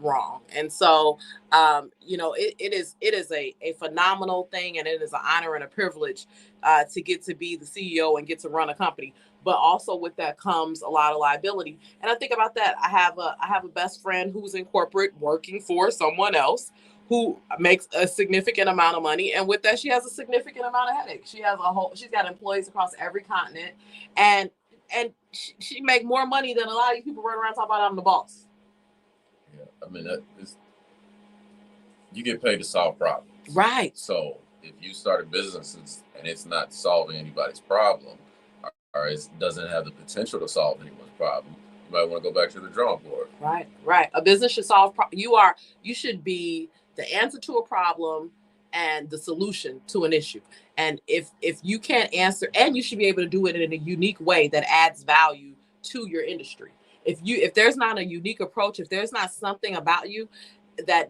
wrong. And so, it is a phenomenal thing, and it is an honor and a privilege to get to be the CEO and get to run a company. But also with that comes a lot of liability. And I think about that. I have a best friend who's in corporate working for someone else who makes a significant amount of money, and with that, she has a significant amount of headaches. She's got employees across every continent, and she make more money than a lot of these people running around talking about I'm the boss. Yeah, I mean you get paid to solve problems, right? So if you start a business and it's not solving anybody's problem, or it doesn't have the potential to solve anyone's problem, you might want to go back to the drawing board. Right. A business should solve. You should be the answer to a problem and the solution to an issue. And if you can't answer, and you should be able to do it in a unique way that adds value to your industry. If there's not a unique approach, if there's not something about you that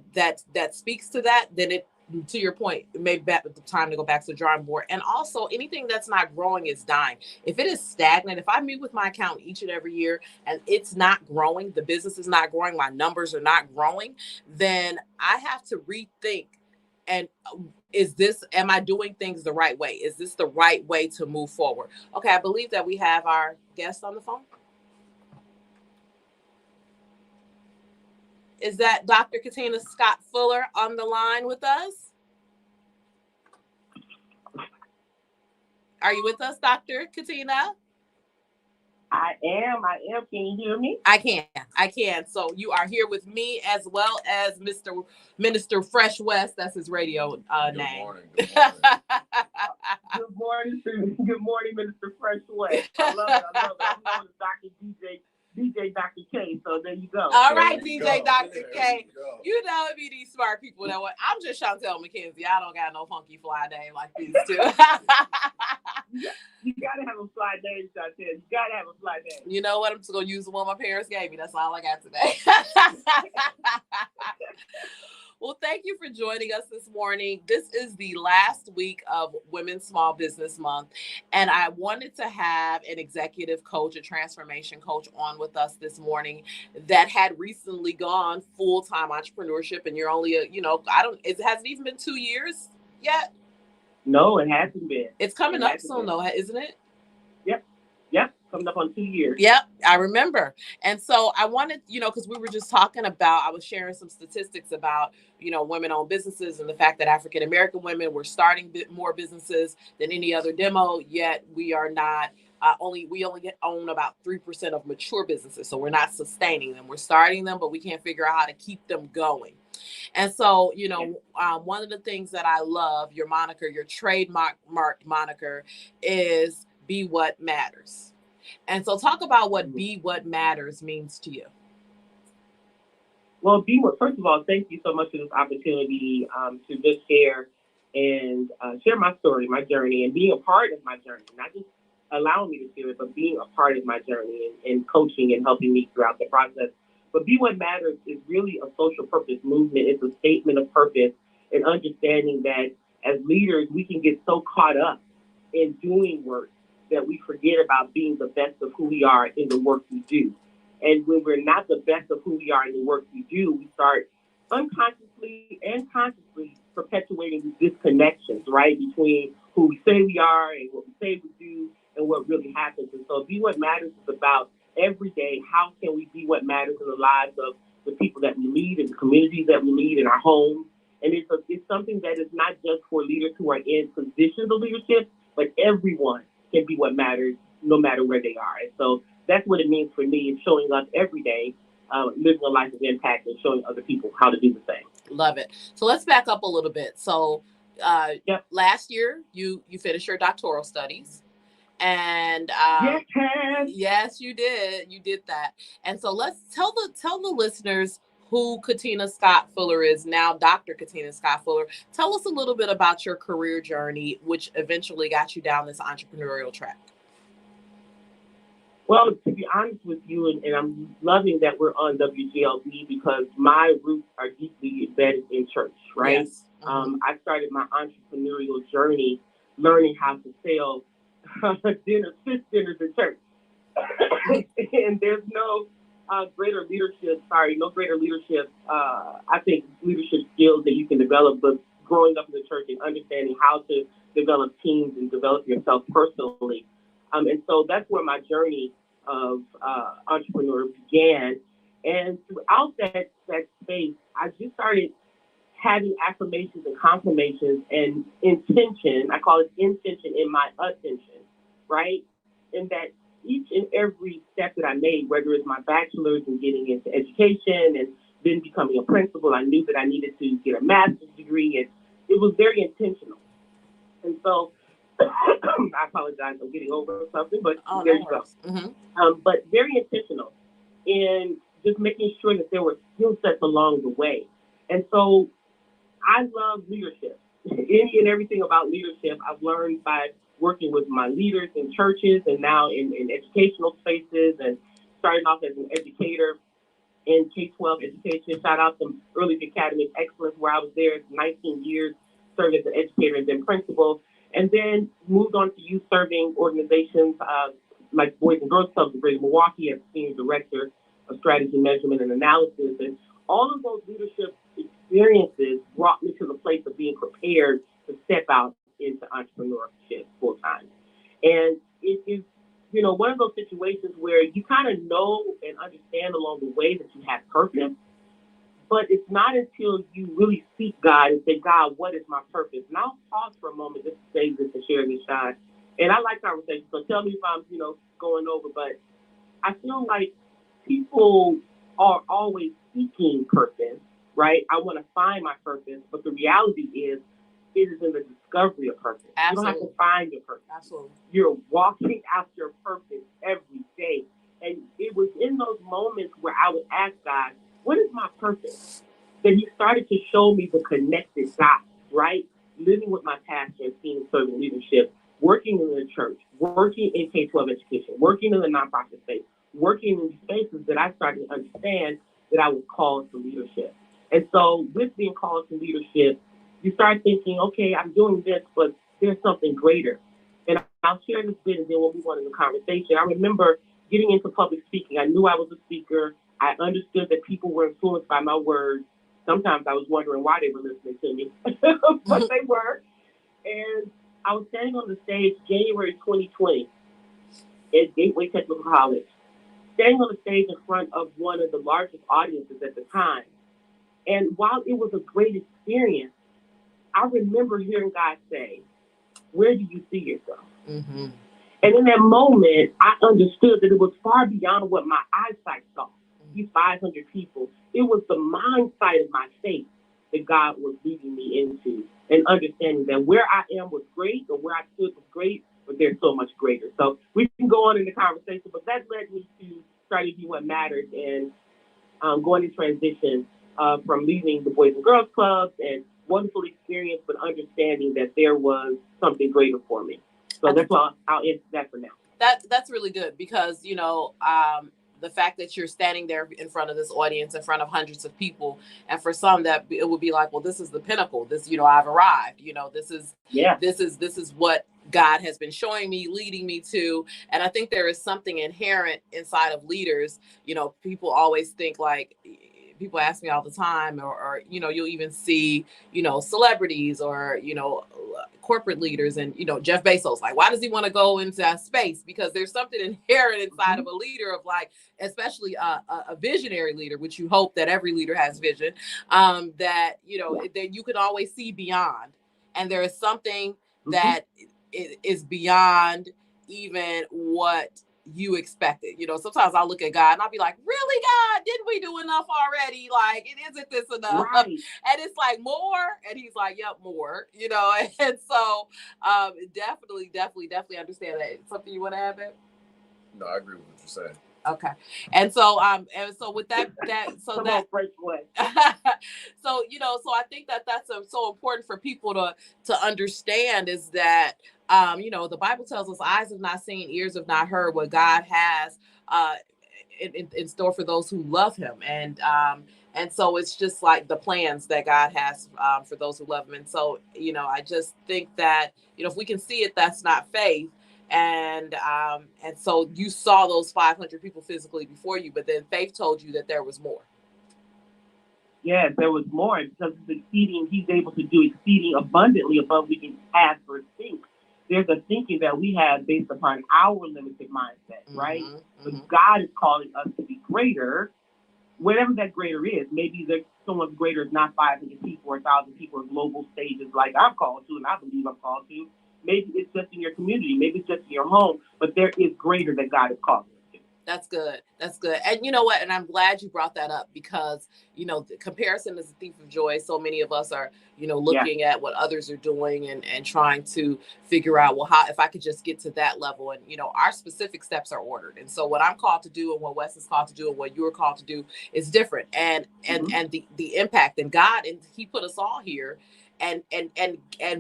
speaks to that, then it, to your point, it may be the time to go back to the drawing board. And also, anything that's not growing is dying. If it is stagnant, if I meet with my accountant each and every year and it's not growing, the business is not growing, my numbers are not growing, then I have to rethink. And am I doing things the right way? Is this the right way to move forward? Okay, I believe that we have our guest on the phone. Is that Dr. Katina Scott Fuller on the line with us? Are you with us, Dr. Katina? I am. Can you hear me? I can. So you are here with me as well as Minister Fresh West. That's his radio name. Morning. Good morning, Minister Fresh West. I love it. I'm known as Dr. DJ Dr. K, so there you go. All right, DJ Dr. K. You know it be these smart people that want. I'm just Chantel McKenzie. I don't got no funky fly name like these two. You gotta have a fly name, Chantel. You gotta have a fly name. You know what? I'm just gonna use the one my parents gave me. That's all I got today. Well, thank you for joining us this morning. This is the last week of Women's Small Business Month, and I wanted to have an executive coach, a transformation coach on with us this morning that had recently gone full-time entrepreneurship, and you're only it hasn't even been 2 years yet? No, it hasn't been. It's coming up soon though, isn't it? Yep. Coming up on 2 years. Yep, I remember. And so I wanted, because we were just talking about, I was sharing some statistics about, women-owned businesses and the fact that African-American women were starting more businesses than any other demo, yet we are not, we only own about 3% of mature businesses. So we're not sustaining them. We're starting them, but we can't figure out how to keep them going. And so, one of the things that I love, your moniker, your trademark moniker is Be What Matters. And so talk about what Be What Matters means to you. Well, first of all, thank you so much for this opportunity to just share my story, my journey, and being a part of my journey, not just allowing me to share it, but being a part of my journey and coaching and helping me throughout the process. But Be What Matters is really a social purpose movement. It's a statement of purpose and understanding that as leaders, we can get so caught up in doing work that we forget about being the best of who we are in the work we do. And when we're not the best of who we are in the work we do, we start unconsciously and consciously perpetuating these disconnections, right, between who we say we are and what we say we do and what really happens. And so Be What Matters is about every day, how can we be what matters in the lives of the people that we lead and the communities that we lead in our homes. And it's something that is not just for leaders who are in positions of leadership, but everyone can be what matters no matter where they are. And so that's what it means for me, is showing up every day, living a life of impact and showing other people how to do the same. Love it. So let's back up a little bit. So last year you finished your doctoral studies. And yes, you did. You did that. And so let's tell the listeners who Katina Scott Fuller is now, Dr. Katina Scott Fuller. Tell us a little bit about your career journey, which eventually got you down this entrepreneurial track. Well, to be honest with you, and I'm loving that we're on WGLB because my roots are deeply embedded in church, right? Yes. Mm-hmm. I started my entrepreneurial journey learning how to sell fish dinners in church. And there's no greater leadership. Sorry, no greater leadership. I think leadership skills that you can develop, but growing up in the church and understanding how to develop teams and develop yourself personally. And so that's where my journey of entrepreneur began. And throughout that space, I just started having affirmations and confirmations and intention. I call it intention in my attention, right? And that each and every step that I made, whether it's my bachelor's and getting into education and then becoming a principal, I knew that I needed to get a master's degree, and it was very intentional. And so I apologize, I'm getting over something, but there you go. Mm-hmm. But very intentional in just making sure that there were skill sets along the way. And so I love leadership. Any and everything about leadership I've learned by working with my leaders in churches and now in educational spaces, and starting off as an educator in K-12 education. Shout out to Early Academic Excellence, where I was there 19 years, served as an educator and then principal, and then moved on to youth serving organizations like Boys and Girls Clubs of Greater Milwaukee as Senior Director of Strategy, Measurement, and Analysis. And all of those leadership experiences brought me to the place of being prepared to step out into entrepreneurship full time. And it is, one of those situations where you kind of know and understand along the way that you have purpose, but it's not until you really seek God and say, God, what is my purpose? And I'll pause for a moment just to say this and share this, Sean. And I like conversation, so tell me if I'm, going over, but I feel like people are always seeking purpose, right? I want to find my purpose, but the reality is it is in the discovery of purpose. Absolutely. You don't have to find your purpose. Absolutely. You're walking out your purpose every day. And it was in those moments where I would ask God, what is my purpose? That He started to show me the connected dots, right? Living with my pastor and senior servant leadership, working in the church, working in K-12 education, working in the nonprofit space, working in spaces that I started to understand that I was called to leadership. And so with being called to leadership, you start thinking, okay, I'm doing this, but there's something greater. And I'll share this bit and then we'll move on in the conversation. I remember getting into public speaking. I knew I was a speaker. I understood that people were influenced by my words. Sometimes I was wondering why they were listening to me, but they were. And I was standing on the stage January 2020 at Gateway Technical College, standing on the stage in front of one of the largest audiences at the time. And while it was a great experience, I remember hearing God say, where do you see yourself? Mm-hmm. And in that moment, I understood that it was far beyond what my eyesight saw. These 500 people, it was the mindset of my faith that God was leading me into, and understanding that where I am was great, or where I stood was great, but there's so much greater. So we can go on in the conversation, but that led me to try to do what matters and going in transition from leaving the Boys and Girls Clubs and wonderful experience, but understanding that there was something greater for me. So that's why I'll answer that for now. That's really good because, the fact that you're standing there in front of this audience, in front of hundreds of people, and for some that it would be like, well, this is the pinnacle. This, I've arrived. This is what God has been showing me, leading me to. And I think there is something inherent inside of leaders. People always think like, people ask me all the time, or you'll even see, celebrities or, corporate leaders and, Jeff Bezos, like, why does he want to go into that space? Because there's something inherent inside of a leader of like, especially a visionary leader, which you hope that every leader has vision, that, that you can always see beyond. And there is something that is beyond even what you expected. Sometimes I'll look at God and I'll be like, really, God, didn't we do enough already? Like, it isn't this enough? Right. And it's like, more. And He's like, yep, more, and so definitely understand that. Something you want to add, babe? No, I agree with what you're saying. Okay. And so with that so Come that on, way. so so I think that's so important for people to understand, is that the Bible tells us eyes have not seen, ears have not heard what God has in store for those who love Him. And so it's just like the plans that God has for those who love Him. And so I just think that if we can see it, that's not faith. And so you saw those 500 people physically before you, but then Faith told you that there was more. Yes, there was more, because he's able to do exceeding abundantly above we can ask or think. There's a thinking that we have based upon our limited mindset, right? But God is calling us to be greater, whatever that greater is. Maybe there's someone greater is not 500 people or 1,000 people or global stages like I'm called to, and I believe I'm called to. Maybe it's just in your community. Maybe it's just in your home, but there is greater that God is calling us to. That's good. That's good. And you know what? And I'm glad you brought that up, because, you know, the comparison is a thief of joy. So many of us are, you know, looking at what others are doing and trying to figure out, well, how, if I could just get to that level. And, you know, our specific steps are ordered. And so what I'm called to do and what Wes is called to do and what you're called to do is different. And the impact, and God, and he put us all here and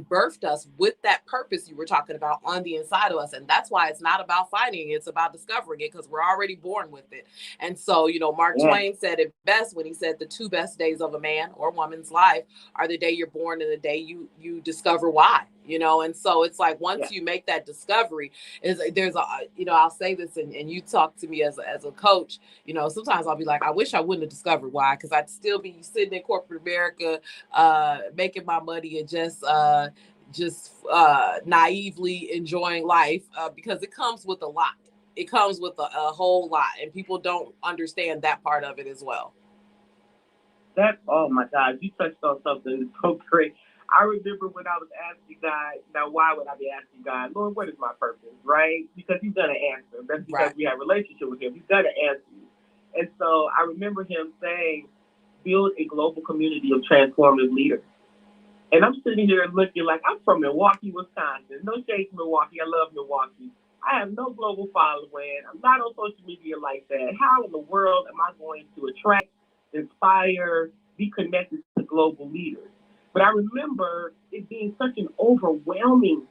birthed us with that purpose you were talking about on the inside of us. And that's why it's not about finding it, it's about discovering it, because we're already born with it. And so, you know, Mark Twain said it best when he said the two best days of a man or woman's life are the day you're born and the day you discover why, you know. And so it's like, once you make that discovery, there's a, you know, I'll say this, and you talk to me as a coach, you know, sometimes I'll be like, I wish I wouldn't have discovered why, because I'd still be sitting in corporate America making my money and just naively enjoying life, because it comes with a lot. It comes with a whole lot, and people don't understand that part of it as well. Oh my God, you touched on something so great. I remember when I was asking God, now why would I be asking God, Lord, what is my purpose, right? Because he's going to answer. That's because we have a relationship with him. He's going to answer you. And so I remember him saying, build a global community of transformative leaders. And I'm sitting here looking like, I'm from Milwaukee, Wisconsin. No shade to Milwaukee. I love Milwaukee. I have no global following. I'm not on social media like that. How in the world am I going to attract, inspire, be connected to global leaders? But I remember it being such an overwhelming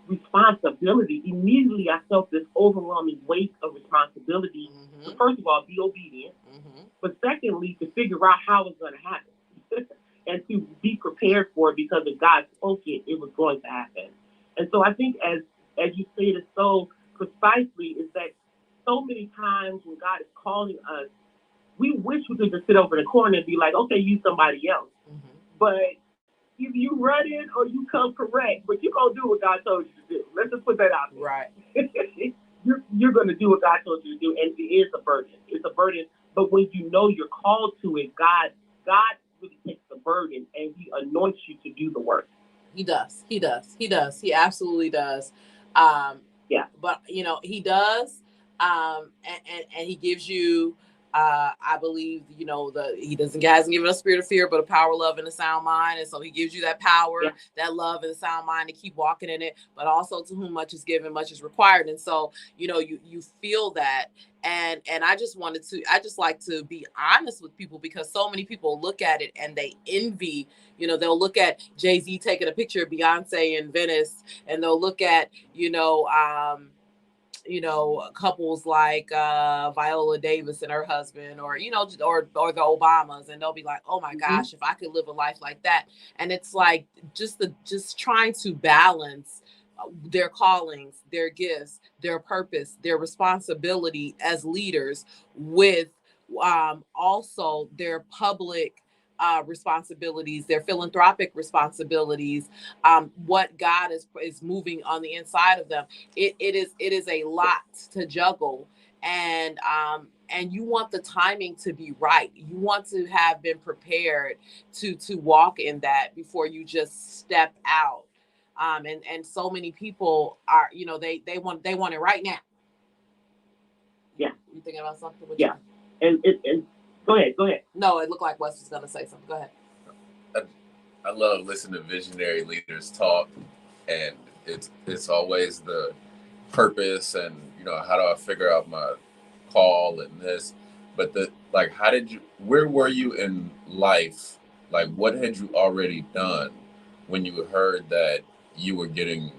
responsibility. Immediately, I felt this overwhelming weight of responsibility to, first of all, be obedient, but secondly, to figure out how it's going to happen and to be prepared for it, because if God spoke it, it was going to happen. And so I think, as you stated so precisely, is that so many times when God is calling us, we wish we could just sit over in the corner and be like, okay, use somebody else. But either you run in or you come correct, but you're going to do what God told you to do. Let's just put that out there. Right. You're going to do what God told you to do, and it is a burden. It's a burden, but when you know you're called to it, God really takes the burden and he anoints you to do the work. He does. He absolutely does. But, you know, he does. And he gives you, I believe, you know, he hasn't given us a spirit of fear, but a power, love, and a sound mind. And so he gives you that power, that love, and a sound mind to keep walking in it, but also to whom much is given, much is required. And so, you know, you feel that. And I just like to be honest with people, because so many people look at it and they envy, you know, they'll look at Jay-Z taking a picture of Beyonce in Venice, and they'll look at, couples like Viola Davis and her husband, or, you know, or the Obamas, and they'll be like, oh my gosh, if I could live a life like that. And it's like, just trying to balance their callings, their gifts, their purpose, their responsibility as leaders with also their public responsibilities, their philanthropic responsibilities, what God is moving on the inside of them. It is a lot to juggle, and you want the timing to be right. You want to have been prepared to walk in that before you just step out. And so many people are, you know, they want it right now. Yeah. You thinking about something? And go ahead. No, it looked like Wes was going to say something. Go ahead. I love listening to visionary leaders talk, and it's always the purpose and, you know, how do I figure out my call and this, but where were you in life? Like, what had you already done when you heard that you were getting,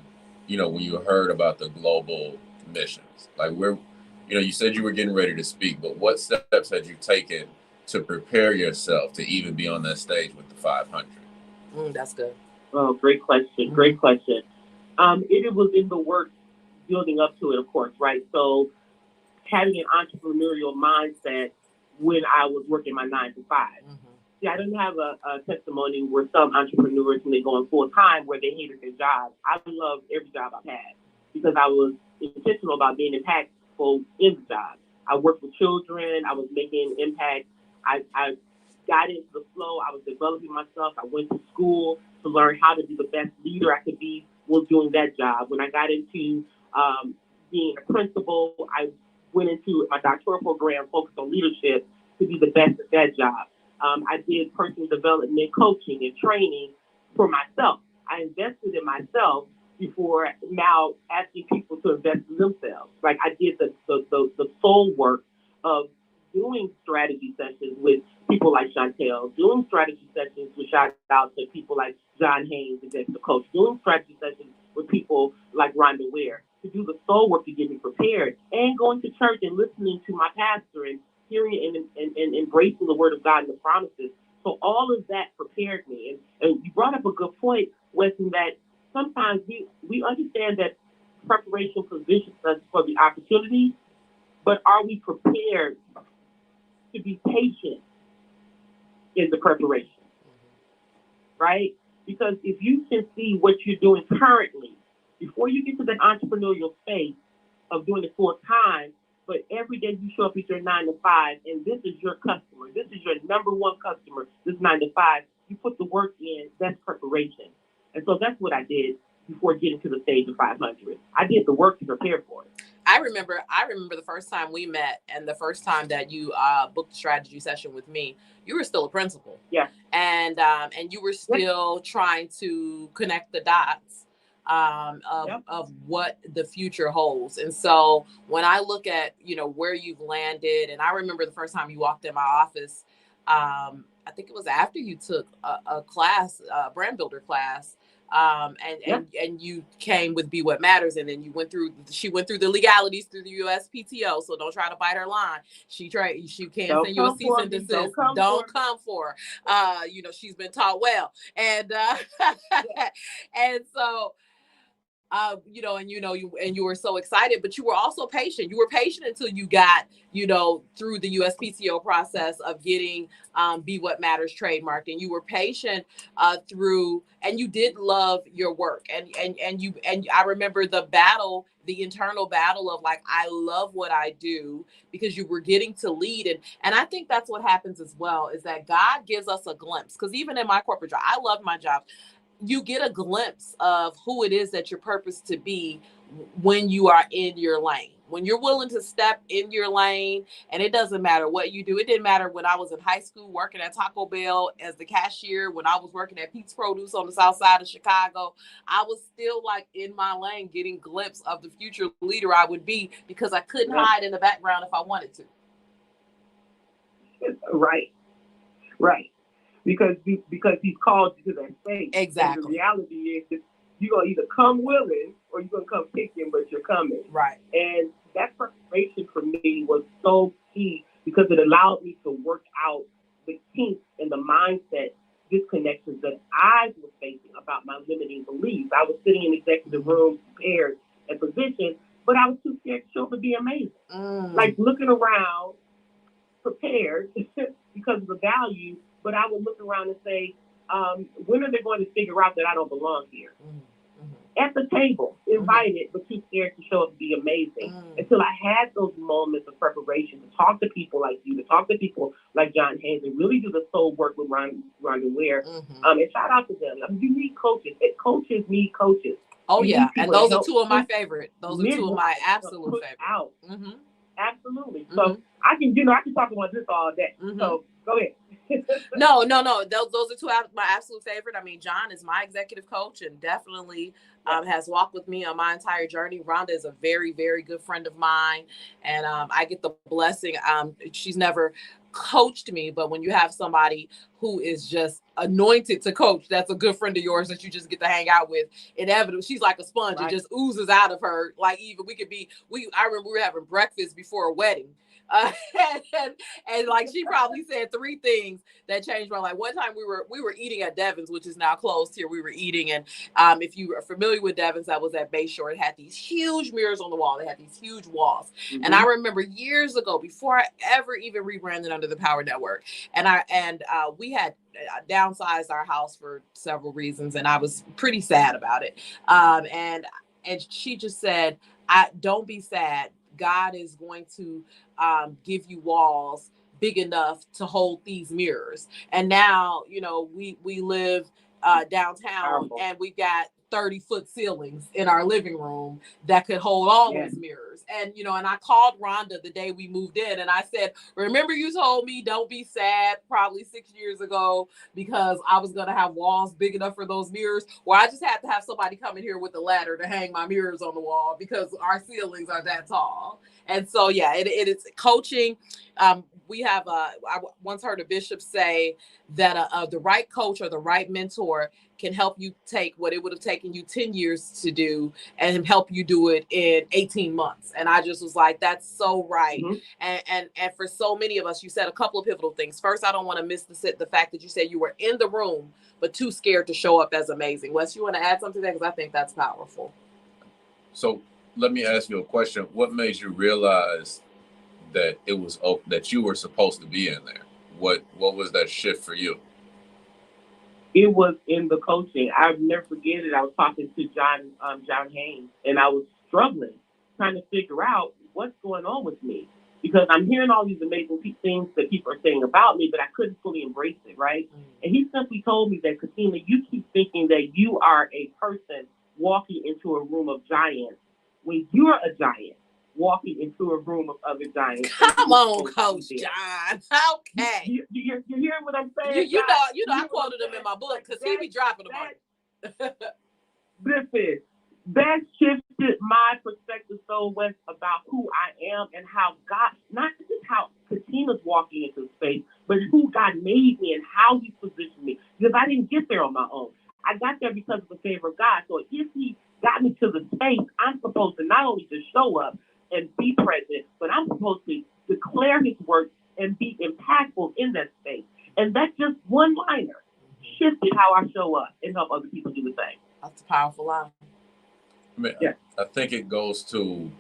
you know, when you heard about the global missions? Like, where, you know, you said you were getting ready to speak, but what steps had you taken to prepare yourself to even be on that stage with the 500? That's good. Oh, great question. Great question. It was in the work building up to it, of course, right? So having an entrepreneurial mindset when I was working my 9 to 5. Mm-hmm. See, I didn't have a testimony where some entrepreneurs, when they go in full time, where they hated their job. I loved every job I've had because I was intentional about being impactful in the job. I worked with children. I was making impact. I got into the flow. I was developing myself. I went to school to learn how to be the best leader I could be while doing that job. When I got into being a principal, I went into my doctoral program focused on leadership to be the best at that job. I did personal development, coaching, and training for myself. I invested in myself before now asking people to invest in themselves. Like I did the soul work of doing strategy sessions with people like Chantel, doing strategy sessions with shout out to people like John Haynes, executive coach, doing strategy sessions with people like Rhonda Ware to do the soul work to get me prepared, and going to church and listening to my pastor and hearing and embracing the word of God and the promises. So all of that prepared me. And you brought up a good point, Weston, that sometimes we understand that preparation positions us for the opportunity, but are we prepared to be patient in the preparation, right? Because if you can see what you're doing currently, before you get to that entrepreneurial space of doing it full time, but every day you show up at your 9 to 5, and this is your customer. This is your number one customer, this 9 to 5. You put the work in, that's preparation. And so that's what I did before getting to the stage of 500. I did the work to prepare for it. I remember the first time we met and the first time that you booked a strategy session with me, you were still a principal. Yeah. And you were still trying to connect the dots of what the future holds. And so when I look at, where you've landed, and I remember the first time you walked in my office, I think it was after you took a class, a brand builder class. And you came with Be What Matters, and then she went through the legalities through the USPTO. So don't try to bite her line. She can't send you a cease and desist. Don't come for her. She's been taught well. And and so you were so excited, but you were also patient. You were patient until you got, through the USPTO process of getting Be What Matters trademarked, and you were patient through, and you did love your work, and I remember the internal battle of like, I love what I do, because you were getting to lead, and I think that's what happens as well, is that God gives us a glimpse, because even in my corporate job, I love my job. You get a glimpse of who it is that you're purposed to be when you are in your lane, when you're willing to step in your lane. And it doesn't matter what you do. It didn't matter when I was in high school working at Taco Bell as the cashier, when I was working at Pete's Produce on the south side of Chicago. I was still like in my lane, getting a glimpse of the future leader I would be, because I couldn't hide in the background if I wanted to. Right. Because he's called you to that space. Exactly. And the reality is you're going to either come willing or you're going to come kicking, but you're coming. Right. And that preparation for me was so key, because it allowed me to work out the kinks and the mindset disconnections that I was facing about my limiting beliefs. I was sitting in executive rooms prepared and positioned, but I was too scared to show up and be amazing. Like looking around prepared because of the value, but I would look around and say, when are they going to figure out that I don't belong here? At the table, invited, but too scared to show up and be amazing. Until I had those moments of preparation to talk to people like you, to talk to people like John Haynes, and really do the soul work with Rhonda Ware. And shout out to them. You need coaches. Coaches need coaches. Oh, yeah. And those are two of my favorite. Those are two of my absolute favorite. Out. Absolutely. So I can talk about this all day. So go ahead. No. Those are two of my absolute favorite. I mean, John is my executive coach and definitely has walked with me on my entire journey. Rhonda is a very, very good friend of mine. And I get the blessing. She's never coached me, but when you have somebody who is just anointed to coach, that's a good friend of yours that you just get to hang out with. Inevitably, she's like a sponge. Right. It just oozes out of her. Like, even I remember we were having breakfast before a wedding. Uh, and like she probably said 3 things that changed my life. One time we were eating at Devon's, which is now closed here. We were eating, and if you are familiar with Devon's, that was at Bayshore. It had these huge mirrors on the wall. They had these huge walls. Mm-hmm. And I remember years ago, before I ever even rebranded under the Power Network, and we had downsized our house for several reasons, and I was pretty sad about it. And she just said, don't be sad. God is going to give you walls big enough to hold these mirrors. And now, we live downtown, and we've got 30-foot ceilings in our living room that could hold all those mirrors. And, and I called Rhonda the day we moved in, and I said, remember you told me don't be sad probably 6 years ago because I was going to have walls big enough for those mirrors? Well, I just had to have somebody come in here with a ladder to hang my mirrors on the wall because our ceilings are that tall. And so, yeah, it is coaching. We have I once heard a bishop say that the right coach or the right mentor can help you take what it would have taken you 10 years to do and help you do it in 18 months. And I just was like, that's so right. Mm-hmm. And for so many of us, you said a couple of pivotal things. First, I don't want to miss the fact that you said you were in the room, but too scared to show up as amazing. Wes, you want to add something to that? Because I think that's powerful. So let me ask you a question. What made you realize that it was that you were supposed to be in there? What was that shift for you? It was in the coaching. I'll never forget it. I was talking to John Haynes, and I was struggling, trying to figure out what's going on with me, because I'm hearing all these amazing things that people are saying about me, but I couldn't fully embrace it, right? Mm-hmm. And he simply told me that, Katina, you keep thinking that you are a person walking into a room of giants when you're a giant walking into a room of other giants. Come on, Coach John. Okay. You're hearing what I'm saying? You know, I quoted him in my book because he be dropping them on. Listen, that shifted my perspective so much about who I am and how God, not just how Katina's walking into space, but who God made me and how He positioned me. Because I didn't get there on my own. I got there because of the favor of God. So if He got me to the space, I'm supposed to not only just show up and be present, but I'm supposed to declare His work and be impactful in that space. And that's just one liner shifted how I show up and help other people do the same. That's a powerful line. I mean, yeah. I think it goes to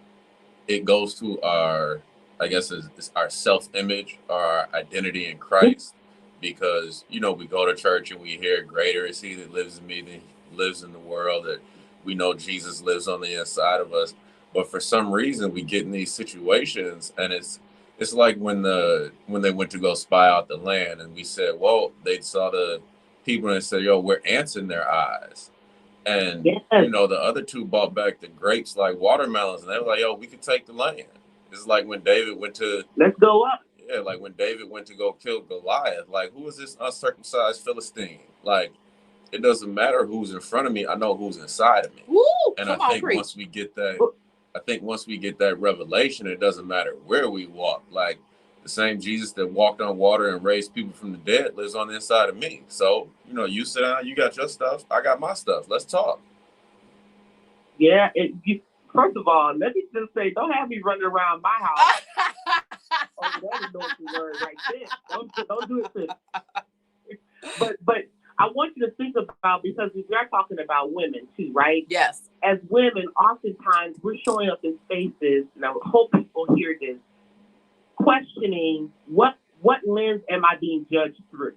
our, I guess it's our self-image, our identity in Christ, because, we go to church and we hear greater is He that lives in me than lives in the world, that we know Jesus lives on the inside of us. But for some reason, we get in these situations, and it's like when they went to go spy out the land, and we said, well, they saw the people and said, yo, we're ants in their eyes. And, the other two bought back the grapes like watermelons, and they were like, yo, we could take the land. It's like when David went to... Let's go up. Yeah, like when David went to go kill Goliath. Like, who is this uncircumcised Philistine? Like, it doesn't matter who's in front of me. I know who's inside of me. Woo, and I think once we get that revelation, it doesn't matter where we walk. Like, the same Jesus that walked on water and raised people from the dead lives on the inside of me. So, you sit down, you got your stuff, I got my stuff. Let's talk. Yeah. First of all, let me just say, don't have me running around my house. That is no word right there. Don't do it to me. But I want you to think about, because we are talking about women too, right? Yes. As women, oftentimes we're showing up in spaces, and I hope people hear this, questioning what lens am I being judged through,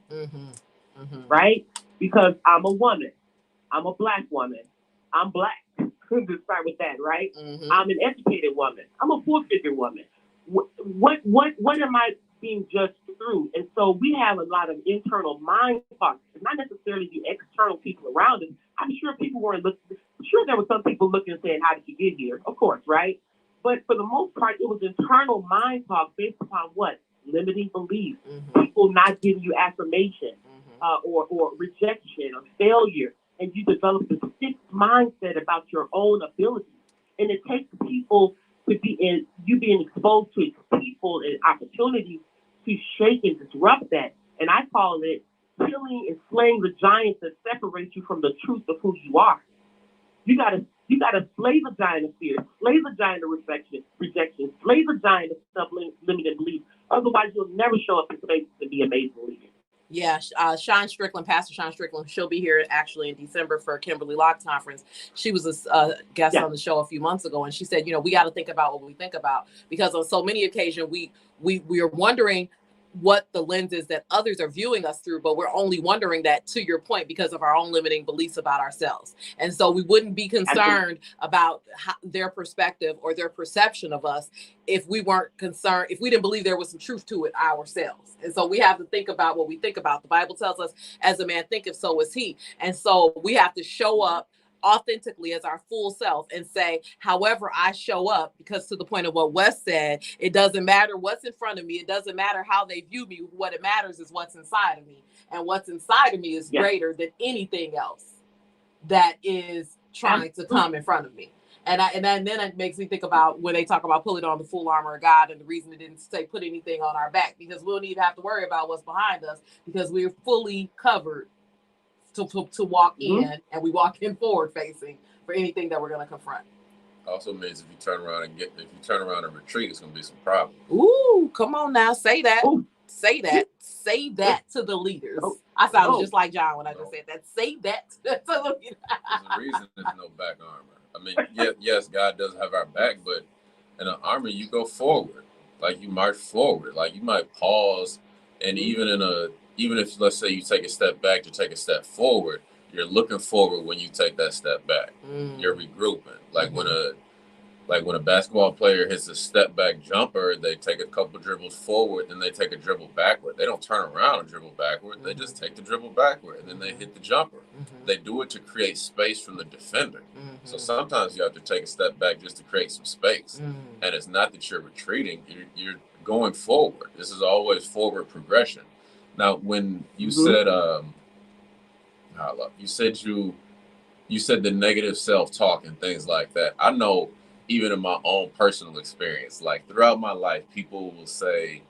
right? Because I'm a woman, I'm a Black woman, I'm Black. To start with that, right? I'm an educated woman, I'm a full-figure woman. What am I being judged through? And so we have a lot of internal mind talk. It's not necessarily the external people around us. I'm sure people weren't looking. I'm sure there were some people looking and saying, "How did you get here?" Of course, right? But for the most part, it was internal mind talk based upon what? Limiting beliefs, people not giving you affirmation, or rejection or failure, and you develop this fixed mindset about your own abilities. And it takes people to being exposed to people and opportunities to shake and disrupt that. And I call it killing and slaying the giants that separate you from the truth of who you are. You got to You got to slay the giant of fear, slay the giant of rejection, slay the giant of self-limited beliefs. Otherwise, you'll never show up in spaces to be amazing leaders. Yeah, Sean Strickland, Pastor Sean Strickland, she'll be here actually in December for Kimberly Locke Conference. She was a guest on the show a few months ago, and she said, we got to think about what we think about, because on so many occasions we are wondering what the lens is that others are viewing us through, but we're only wondering that, to your point, because of our own limiting beliefs about ourselves. And so we wouldn't be concerned about their perspective or their perception of us if we weren't concerned, if we didn't believe there was some truth to it ourselves. And so we have to think about what we think about. The Bible tells us, as a man thinketh, so is he. And so we have to show up authentically as our full self and say, however I show up, because to the point of what Wes said, it doesn't matter what's in front of me. It doesn't matter how they view me. What it matters is what's inside of me. And what's inside of me is greater than anything else that is trying to come in front of me. And then it makes me think about when they talk about pulling on the full armor of God, and the reason it didn't say put anything on our back, because we don't even have to worry about what's behind us, because we're fully covered to walk in, and we walk in forward facing for anything that we're going to confront. Also means if you turn around and retreat, it's going to be some problems. Ooh, come on now, say that. Ooh. Say that to the leaders. I sounded just like John when I just said that. Say that to the leaders. There's a reason there's no back armor. I mean, yes, God does have our back, but in an armor, you go forward. Like, you march forward. Like, you might pause, and even if, let's say, you take a step back to take a step forward, you're looking forward when you take that step back. You're regrouping. Like when a basketball player hits a step back jumper, they take a couple dribbles forward, then they take a dribble backward. They don't turn around and dribble backward. They just take the dribble backward, and then they hit the jumper. They do it to create space from the defender. So sometimes you have to take a step back just to create some space. And it's not that you're retreating. You're going forward. This is always forward progression. Now, when you said, you said the negative self-talk and things like that. I know, even in my own personal experience, like throughout my life, people will say,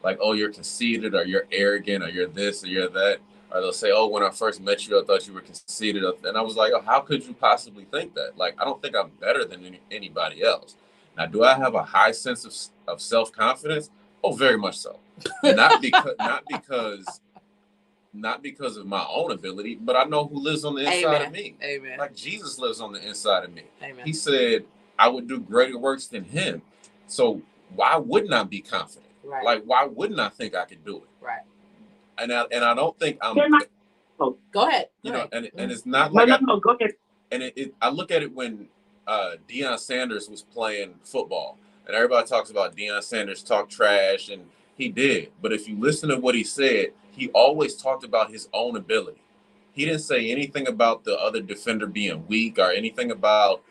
like, "Oh, you're conceited," or "You're arrogant," or "You're this," or "You're that," or they'll say, "Oh, when I first met you, I thought you were conceited," and I was like, "Oh, how could you possibly think that? Like, I don't think I'm better than anybody else." Now, do I have a high sense of self-confidence? Oh, very much so. Not because of my own ability, but I know who lives on the inside of me. Amen. Like, Jesus lives on the inside of me. Amen. He said, I would do greater works than him. So why wouldn't I be confident? Right. Like, why wouldn't I think I could do it? Right. And I don't think I'm. Go ahead. And it's not like go ahead. And I look at it when Deion Sanders was playing football, and everybody talks about Deion Sanders talk trash, and he did. But if you listen to what he said, he always talked about his own ability. He didn't say anything about the other defender being weak or anything about,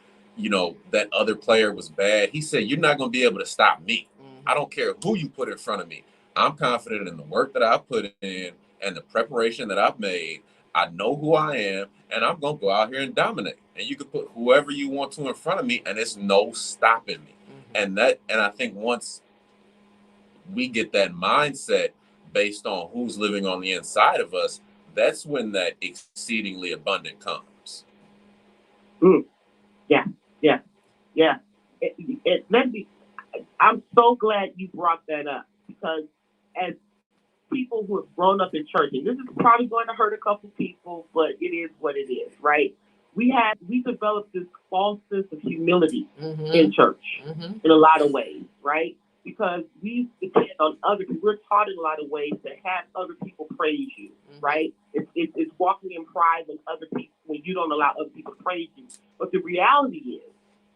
that other player was bad. He said, "You're not going to be able to stop me. I don't care who you put in front of me. I'm confident in the work that I put in and the preparation that I've made. I know who I am, and I'm going to go out here and dominate. And you can put whoever you want to in front of me, and it's no stopping me." And I think once we get that mindset based on who's living on the inside of us, that's when that exceedingly abundant comes. Yeah. I'm so glad you brought that up, because as people who have grown up in church, and this is probably going to hurt a couple people, but it is what it is, right? We developed this false sense of humility in church in a lot of ways, right? Because we depend on other people. We're taught in a lot of ways to have other people praise you, right? It's walking in pride when you don't allow other people to praise you. But the reality is,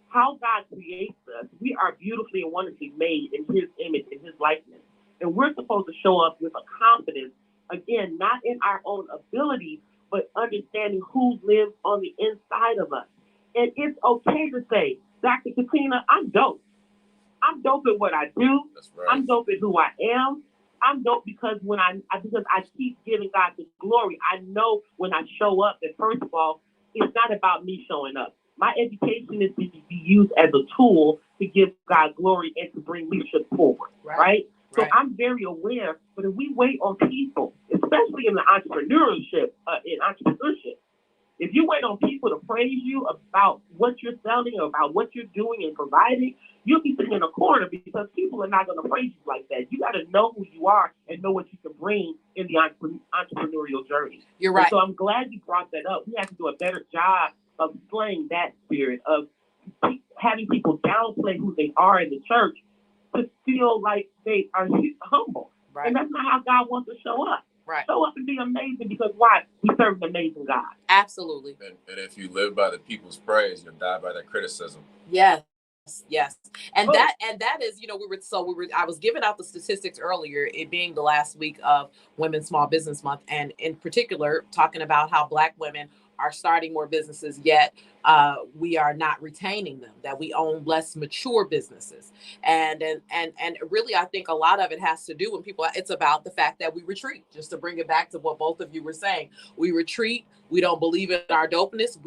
how God creates us, we are beautifully and wonderfully made in his image, in his likeness. And we're supposed to show up with a confidence, again, not in our own ability, but understanding who lives on the inside of us. And it's okay to say, "Dr. Katina, I'm dope. I'm dope at what I do. That's right. I'm dope at who I am. I'm dope because because I keep giving God the glory. I know when I show up that, first of all, it's not about me showing up. My education is to be used as a tool to give God glory and to bring leadership forward, right? So I'm very aware, but if we wait on people, especially in the entrepreneurship, If you wait on people to praise you about what you're selling or about what you're doing and providing, you'll be sitting in a corner because people are not going to praise you like that. You got to know who you are and know what you can bring in the entrepreneurial journey. You're right. And so I'm glad you brought that up. We have to do a better job of displaying that spirit of having people downplay who they are in the church to feel like they are humble. Right. And that's not how God wants to show up. Right. Show up and be amazing because why? We serve an amazing God. Absolutely. And if you live by the people's praise, you'll die by their criticism. Yes. Yes. And that is, I was giving out the statistics earlier, it being the last week of Women's Small Business Month, and in particular, talking about how Black women are starting more businesses, yet we are not retaining them, that we own less mature businesses. And really, I think a lot of it has to do it's about the fact that we retreat, just to bring it back to what both of you were saying. We retreat. We don't believe in our dopeness.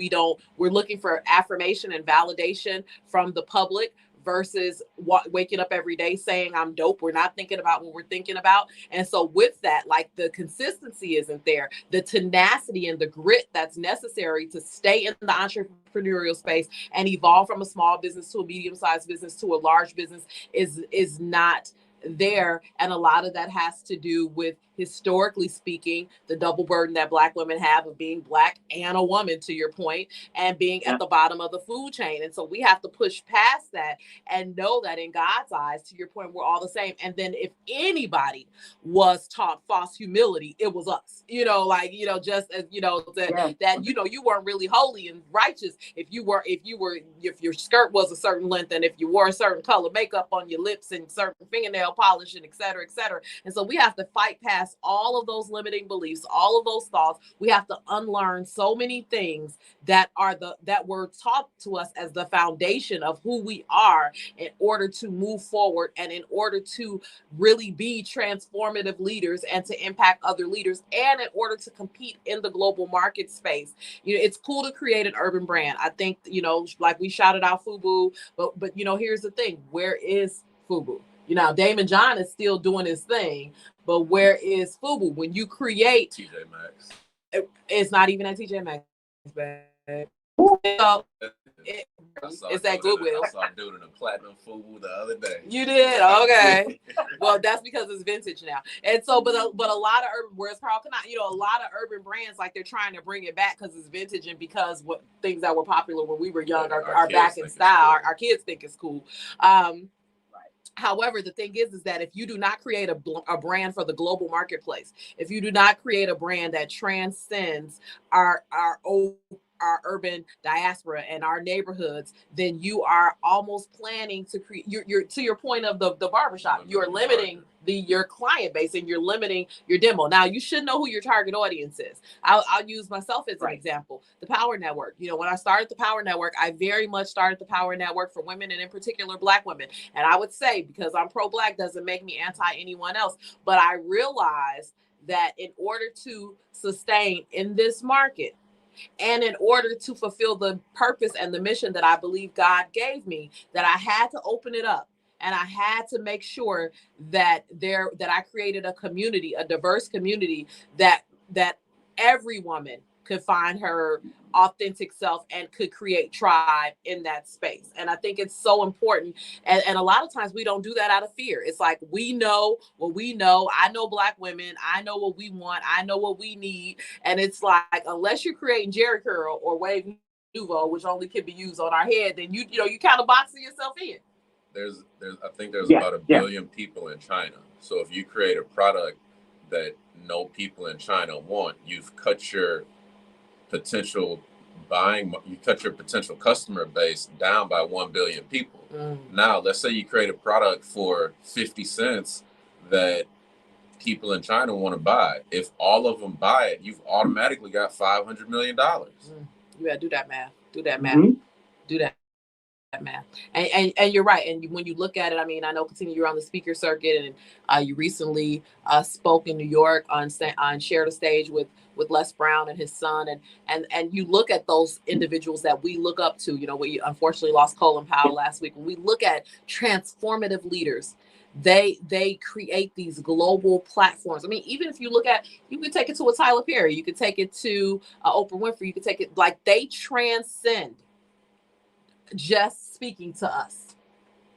We're looking for affirmation and validation from the public versus waking up every day saying I'm dope. We're not thinking about what we're thinking about. And so with that, like, the consistency isn't there. The tenacity and the grit that's necessary to stay in the entrepreneurial space and evolve from a small business to a medium-sized business to a large business is not there. And a lot of that has to do with, historically speaking, the double burden that Black women have of being Black and a woman, to your point, and being at the bottom of the food chain. And so we have to push past that and know that in God's eyes, to your point, we're all the same. And then if anybody was taught false humility, it was us, just as, that you weren't really holy and righteous if your skirt was a certain length and if you wore a certain color makeup on your lips and certain fingernail polish and et cetera, et cetera. And so we have to fight past all of those limiting beliefs, all of those thoughts. We have to unlearn so many things that were taught to us as the foundation of who we are in order to move forward and in order to really be transformative leaders and to impact other leaders and in order to compete in the global market space. It's cool to create an urban brand. I think, like we shouted out FUBU, but here's the thing. Where is FUBU? Damon John is still doing his thing, but where is FUBU? When you create TJ Maxx, it's not even at TJ Maxx, babe. So it's at Goodwill. I saw doing a platinum FUBU the other day. You did? Okay. Well, that's because it's vintage now. And so, but a lot of urban, whereas Carl cannot, a lot of urban brands, like, they're trying to bring it back because it's vintage and because what things that were popular when we were young are back in style. Cool. Our kids think it's cool. However, the thing is that if you do not create a brand for the global marketplace, if you do not create a brand that transcends our urban diaspora and our neighborhoods, then you are almost planning to create, you're to your point of the barbershop, you're limiting your client base and you're limiting your demo. Now, you should know who your target audience is. I'll use myself as an example. The Power Network. When I started the Power Network, I very much started the Power Network for women and in particular Black women. And I would say, because I'm pro-Black doesn't make me anti anyone else, but I realized that in order to sustain in this market, and in order to fulfill the purpose and the mission that I believe God gave me, that I had to open it up. And I had to make sure that I created a community, a diverse community that every woman could find her authentic self and could create tribe in that space. And I think it's so important. And a lot of times we don't do that out of fear. It's like, we know what we know. I know Black women. I know what we want. I know what we need. And it's like, unless you're creating Jerry curl or wave nouveau, which only can be used on our head, then you kind of boxing yourself in. I think there's about 1 billion people in China. So if you create a product that no people in China want, you've cut your potential customer base down by 1 billion people. Now, let's say you create a product for 50 cents that people in China want to buy. If all of them buy it, you've automatically got $500 million. You gotta do that math. Do that math. Mm-hmm. Do that math. And you're right. And when you look at it, I mean, I know, Katina, you're on the speaker circuit, and you recently spoke in New York on shared a stage with Les Brown and his son, and you look at those individuals that we look up to. We unfortunately lost Colin Powell last week. When we look at transformative leaders they create these global platforms. I mean, even if you look at, you could take it to a Tyler Perry, you could take it to Oprah Winfrey, you could take it, like, they transcend just speaking to us,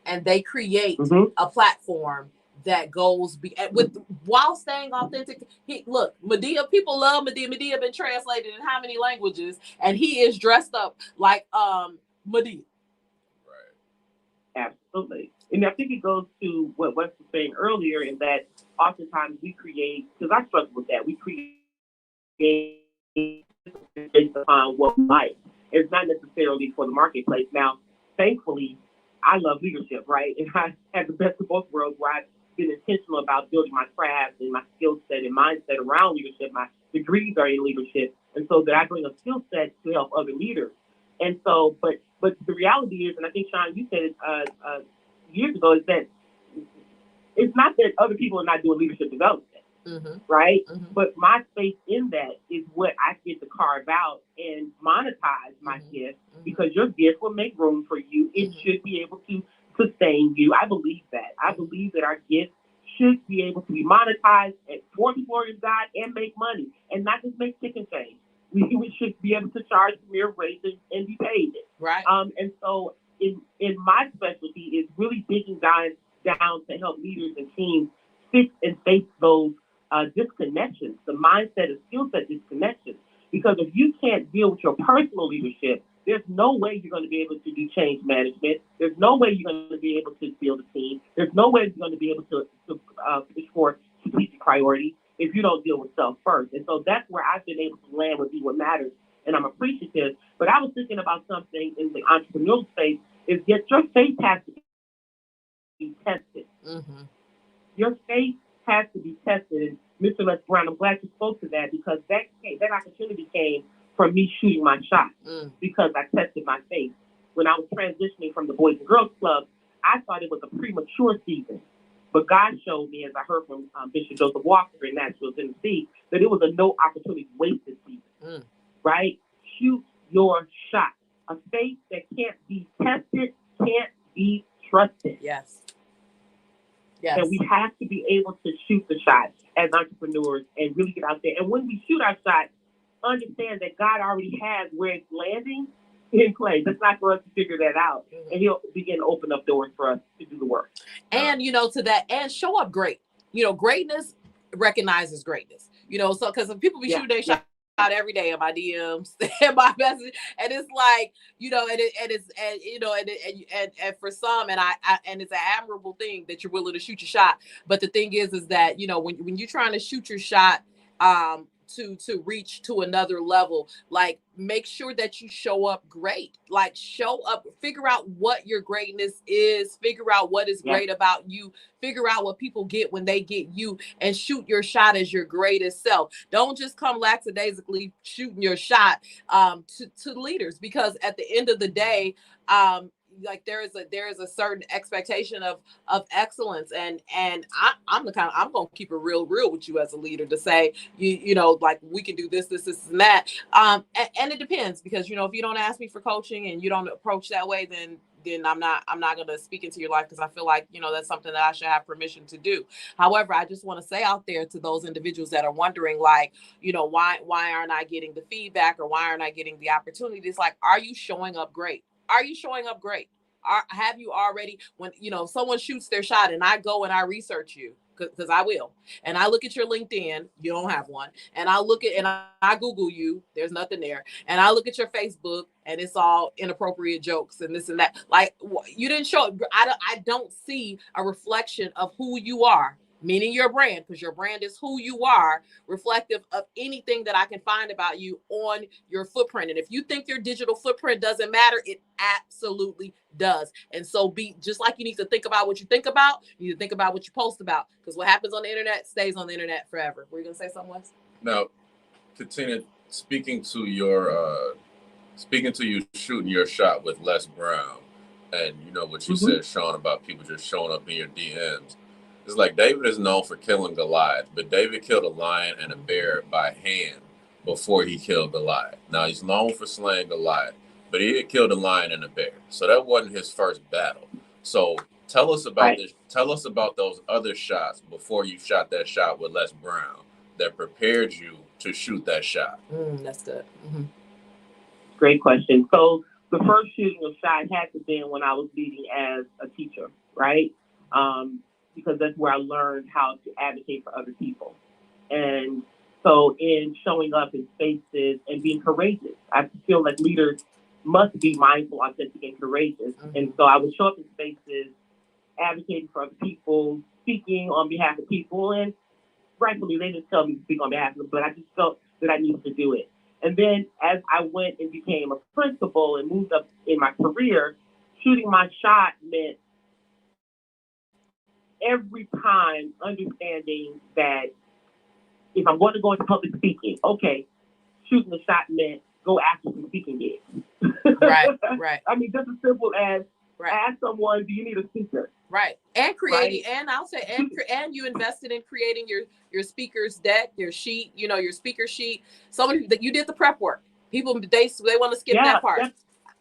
and they create a platform that goes with, while staying authentic. Look, Medea, people love Medea. Medea been translated in how many languages, and he is dressed up like Medea. Right. Absolutely. And I think it goes to what Wes was saying earlier, is that oftentimes we create, because I struggle with that, we create based upon what we like. It's not necessarily for the marketplace. Now, thankfully, I love leadership, right? And I have the best of both worlds, where I've been intentional about building my craft and my skill set and mindset around leadership. My degrees are in leadership, and so that I bring a skill set to help other leaders. And so, but the reality is, and I think, Sean, you said it years ago, is that it's not that other people are not doing leadership development, right? But my space in that is what I get to carve out and monetize my gift, because your gift will make room for you. It should be able to sustain you. I believe that. I believe that our gift should be able to be monetized for the glory of God and make money, and not just make chicken change. We should be able to charge mere rates and be paid it. Right. And so in my specialty is really digging down to help leaders and teams fix and face those disconnections, the mindset and skill set disconnections. Because if you can't deal with your personal leadership, there's no way you're going to be able to do change management. There's no way you're going to be able to build a team. There's no way you're going to be able to push for strategic priorities if you don't deal with self first. And so that's where I've been able to land with Be What Matters, and I'm appreciative. But I was thinking about something in the entrepreneurial space, is that your faith has to be tested. Your faith has to be tested. And Mr. Les Brown, I'm glad you spoke to that, because that opportunity came from me shooting my shot, because I tested my faith. When I was transitioning from the Boys and Girls Club, I thought it was a premature season. But God showed me, as I heard from Bishop Joseph Walker in Nashville, Tennessee, that it was a no opportunity wasted season, right? Shoot your shot. A faith that can't be tested can't be trusted. Yes. And we have to be able to shoot the shot as entrepreneurs and really get out there. And when we shoot our shot, understand that God already has where it's landing in place. It's not for us to figure that out. And he'll begin to open up doors for us to do the work. And, to that, and show up great. Greatness recognizes greatness. So, because people be shooting their shot out every day in my DMs and my message, and it's like, and for some, and it's an admirable thing that you're willing to shoot your shot. But the thing is that, when you're trying to shoot your shot, to reach to another level, like, make sure that you show up great. Like, show up, figure out what your greatness is, figure out what is great about you, figure out what people get when they get you, and shoot your shot as your greatest self. Don't just come lackadaisically shooting your shot to leaders, because at the end of the day, like, there is a certain expectation of excellence, and I'm gonna keep it real with you as a leader, to say, like, we can do this and that, and it depends, because if you don't ask me for coaching and you don't approach that way, then I'm not going to speak into your life, because I feel like that's something that I should have permission to do. However, I just want to say out there to those individuals that are wondering, like, why aren't I getting the feedback, or why aren't I getting the opportunities? Like, are you showing up great? Are you showing up great? Have you already, when someone shoots their shot and I go and I research you, because I will, and I look at your LinkedIn, you don't have one, and I look at, and I Google you, there's nothing there, and I look at your Facebook and it's all inappropriate jokes and this and that, like, you didn't show, I don't see a reflection of who you are, meaning your brand, because your brand is who you are, reflective of anything that I can find about you on your footprint. And if you think your digital footprint doesn't matter, it absolutely does. And so, be just like you need to think about what you think about, you need to think about what you post about, because what happens on the internet stays on the internet forever. Were you gonna say something else? Now, Katina, speaking to you shooting your shot with Les Brown, and what you said, Sean, about people just showing up in your DMs. It's like, David is known for killing Goliath, but David killed a lion and a bear by hand before he killed Goliath. Now, he's known for slaying Goliath, but he had killed a lion and a bear. So that wasn't his first battle. So Tell us about Right. this. Tell us about those other shots before you shot that shot with Les Brown that prepared you to shoot that shot. That's good. Mm-hmm. Great question. So the first shooting of shot had to be when I was leading as a teacher, right? Because that's where I learned how to advocate for other people. And so in showing up in spaces and being courageous, I feel like leaders must be mindful, authentic, and courageous. Mm-hmm. And so I would show up in spaces, advocating for other people, speaking on behalf of people, and rightfully, they didn't tell me to speak on behalf of them, but I just felt that I needed to do it. And then as I went and became a principal and moved up in my career, shooting my shot meant every time understanding that if I'm going to go into public speaking, okay, shooting the shot meant go after some speaking gigs. Right. I mean, just as simple as Right. ask someone, do you need a speaker? Right. And creating, Right. and I'll say, and you invested in creating your speaker's deck, your sheet, your speaker sheet. Somebody that you did the prep work. People, they want to skip that part.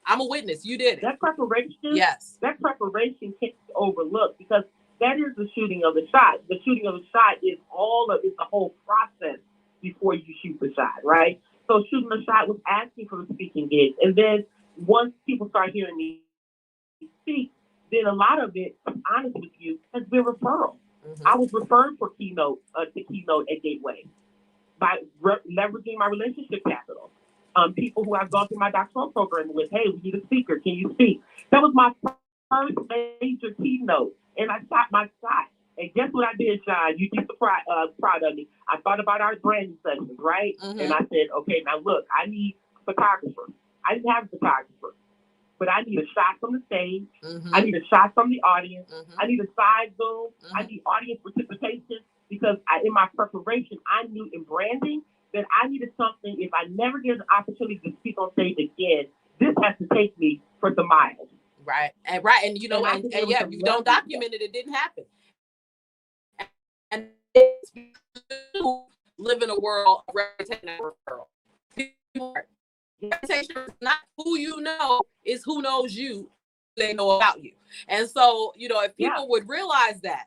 I'm a witness. You did it. That preparation, yes. That preparation can't be overlooked because that is the shooting of the shot. The shooting of the shot is it's the whole process before you shoot the shot, right? So shooting the shot was asking for the speaking gig. And then once people start hearing me speak, then a lot of it, to be honest with you, has been referral. Mm-hmm. I was referred for keynote at Gateway by leveraging my relationship capital. People who I've gone through my doctoral program with, hey, we need a speaker. Can you speak? That was my first major keynote, and I shot my shot. And guess what I did, John? You'd be proud of me. I thought about our branding sessions, right? Mm-hmm. And I said, okay, now look, I need photographers. I didn't have a photographer, but I need a shot from the stage. Mm-hmm. I need a shot from the audience. Mm-hmm. I need a side zoom. Mm-hmm. I need audience participation because in my preparation, I knew in branding that I needed something. If I never get an opportunity to speak on stage again, this has to take me for some miles. Right. And yeah, if you don't document it, it didn't happen. And it's live in a world of reputation and referral. Reputation is not who you know, is who knows you, they know about you. And so, if people would realize that,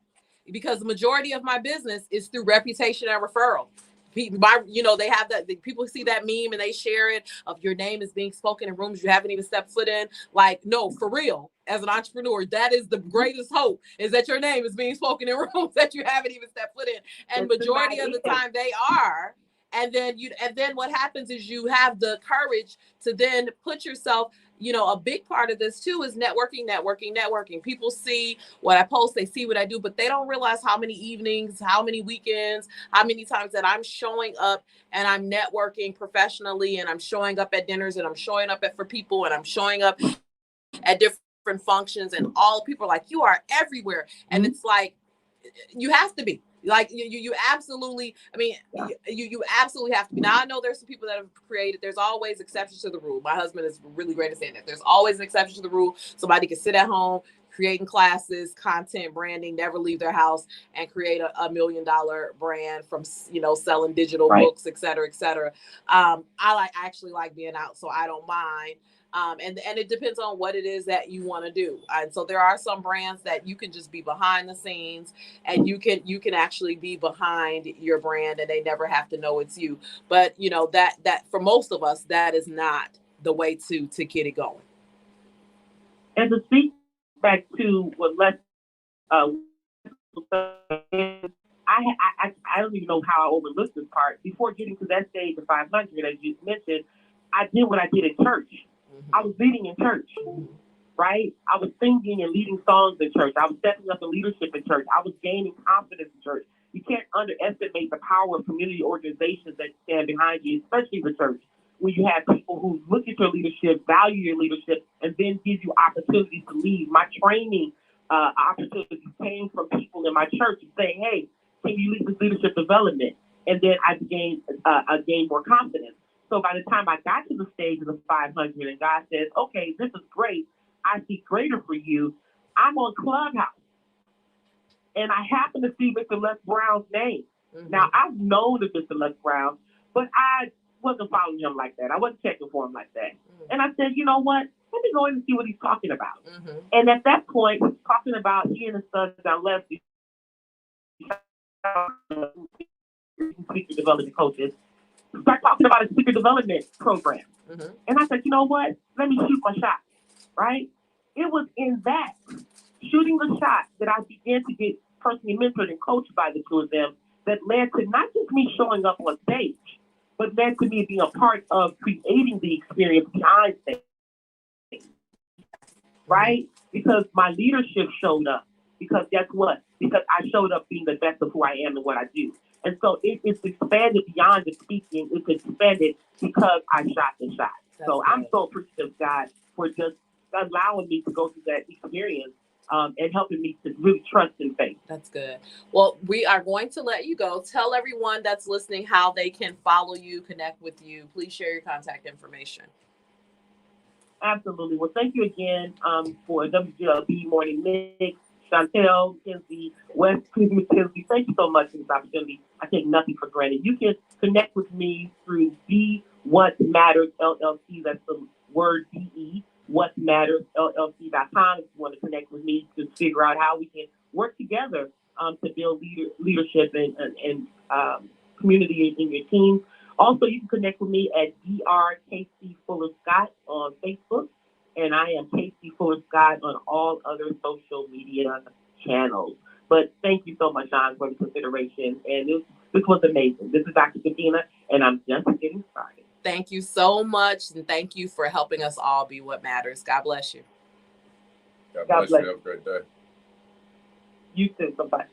because the majority of my business is through reputation and referral. They have that, people see that meme and they share it of your name is being spoken in rooms you haven't even stepped foot in. Like, no, for real, as an entrepreneur, that is the greatest hope, is that your name is being spoken in rooms that you haven't even stepped foot in. And majority of the time they are. And then what happens is you have the courage to then put yourself, a big part of this too is networking. People see what I post, they see what I do, but they don't realize how many evenings, how many weekends, how many times that I'm showing up and I'm networking professionally, and I'm showing up at dinners, and I'm showing up for people, and I'm showing up at different functions, and all people are like, you are everywhere. And it's like, you have to be. Like you absolutely, you absolutely have to be. Now I know there's some people that have created, there's always exceptions to the rule. My husband is really great at saying that. There's always an exception to the rule. Somebody can sit at home, creating classes, content, branding, never leave their house, and create a $1 million brand from, selling digital books, et cetera, et cetera. I actually like being out, so I don't mind. And it depends on what it is that you want to do. And so there are some brands that you can just be behind the scenes, and you can actually be behind your brand, and they never have to know it's you. But that for most of us, that is not the way to get it going. And to speak back to what I don't even know how I overlooked this part. Before getting to that stage of 500, as you mentioned, I did what I did in church. I was leading in church, right? I was singing and leading songs in church. I was stepping up in leadership in church. I was gaining confidence in church. You can't underestimate the power of community organizations that stand behind you, especially the church, when you have people who look at your leadership, value your leadership, and then give you opportunities to lead. My training opportunities came from people in my church saying, hey, can you lead this leadership development? And then I gained more confidence. So by the time I got to the stage of the 500 and God says, okay, this is great, I see greater for you, I'm on Clubhouse. And I happen to see Mr. Les Brown's name. Mm-hmm. Now, I've known of Mr. Les Brown, but I wasn't following him like that. I wasn't checking for him like that. Mm-hmm. And I said, you know what? let me go in and see what he's talking about. Mm-hmm. And at that point, he's talking about he and his son John Leslie, speaker development coaches, start talking about a speaker development program. Mm-hmm. And I said, you know what? Let me shoot my shot, right? It was in that shooting the shot that I began to get personally mentored and coached by the two of them that led to not just me showing up on stage, but led to me being a part of creating the experience behind stage, right? Because my leadership showed up. Because guess what? Because I showed up being the best of who I am and what I do. And so it's expanded beyond the speaking. It's expanded because I shot the shot. So I'm so appreciative, God, for just allowing me to go through that experience and helping me to really trust in faith. That's good. Well, we are going to let you go. Tell everyone that's listening how they can follow you, connect with you. Please share your contact information. Absolutely. Well, thank you again for WGLB Morning Mix. Chantel, Mackenzie, West, Mackenzie, thank you so much for this opportunity. I take nothing for granted. You can connect with me through Be What Matters LLC. That's the word BE, What Matters LLC.com. If you want to connect with me to figure out how we can work together to build leadership and community in your team. Also, you can connect with me at DRKC Fuller Scott on Facebook, and I am Casey Fuller Scott on all other social media channels. But thank you so much, John, for the consideration. And this was amazing. This is Dr. Katina, and I'm just getting started. Thank you so much, and thank you for helping us all be what matters. God bless you. God bless you. Have a great day. You too. Bye-bye.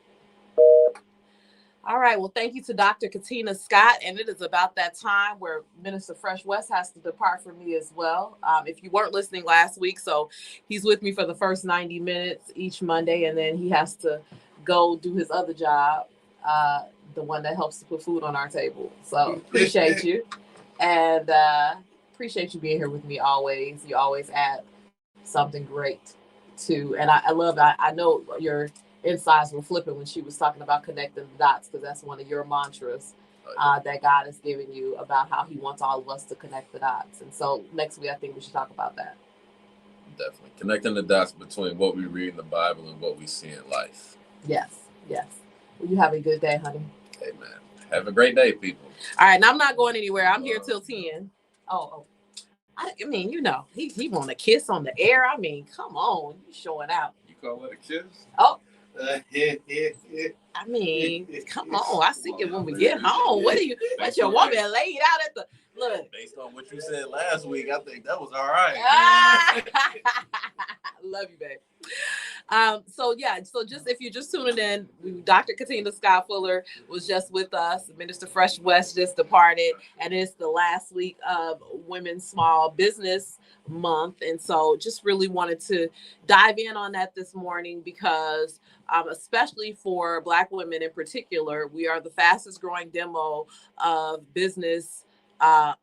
All right. Well, thank you to Dr. Katina Scott. And it is about that time where Minister Fresh West has to depart from me as well. If you weren't listening last week, so he's with me for the first 90 minutes each Monday, and then he has to go do his other job, the one that helps to put food on our table. So appreciate you. And appreciate you being here with me always. You always add something great to, and I love that. I know your insides were flipping when she was talking about connecting the dots, because that's one of your mantras that God has given you about how he wants all of us to connect the dots. And so next week, I think we should talk about that. Definitely. Connecting the dots between what we read in the Bible and what we see in life. Yes, yes. Well, you have a good day, honey. Amen. Have a great day, people. All right, and I'm not going anywhere. I'm here till 10. Oh. I mean, you know, he want a kiss on the air. I mean, come on, you showing out. You call it a kiss? Oh. I mean, come on. I see it when we get home. What your woman laid out at the look? Based on what you said last week, I think that was all right. Love you, babe. So just if you're just tuning in, Dr. Katina Scott Fuller was just with us. Minister Fresh West just departed, and it's the last week of Women's Small Business Month. And so just really wanted to dive in on that this morning because especially for Black women in particular, we are the fastest growing demo of business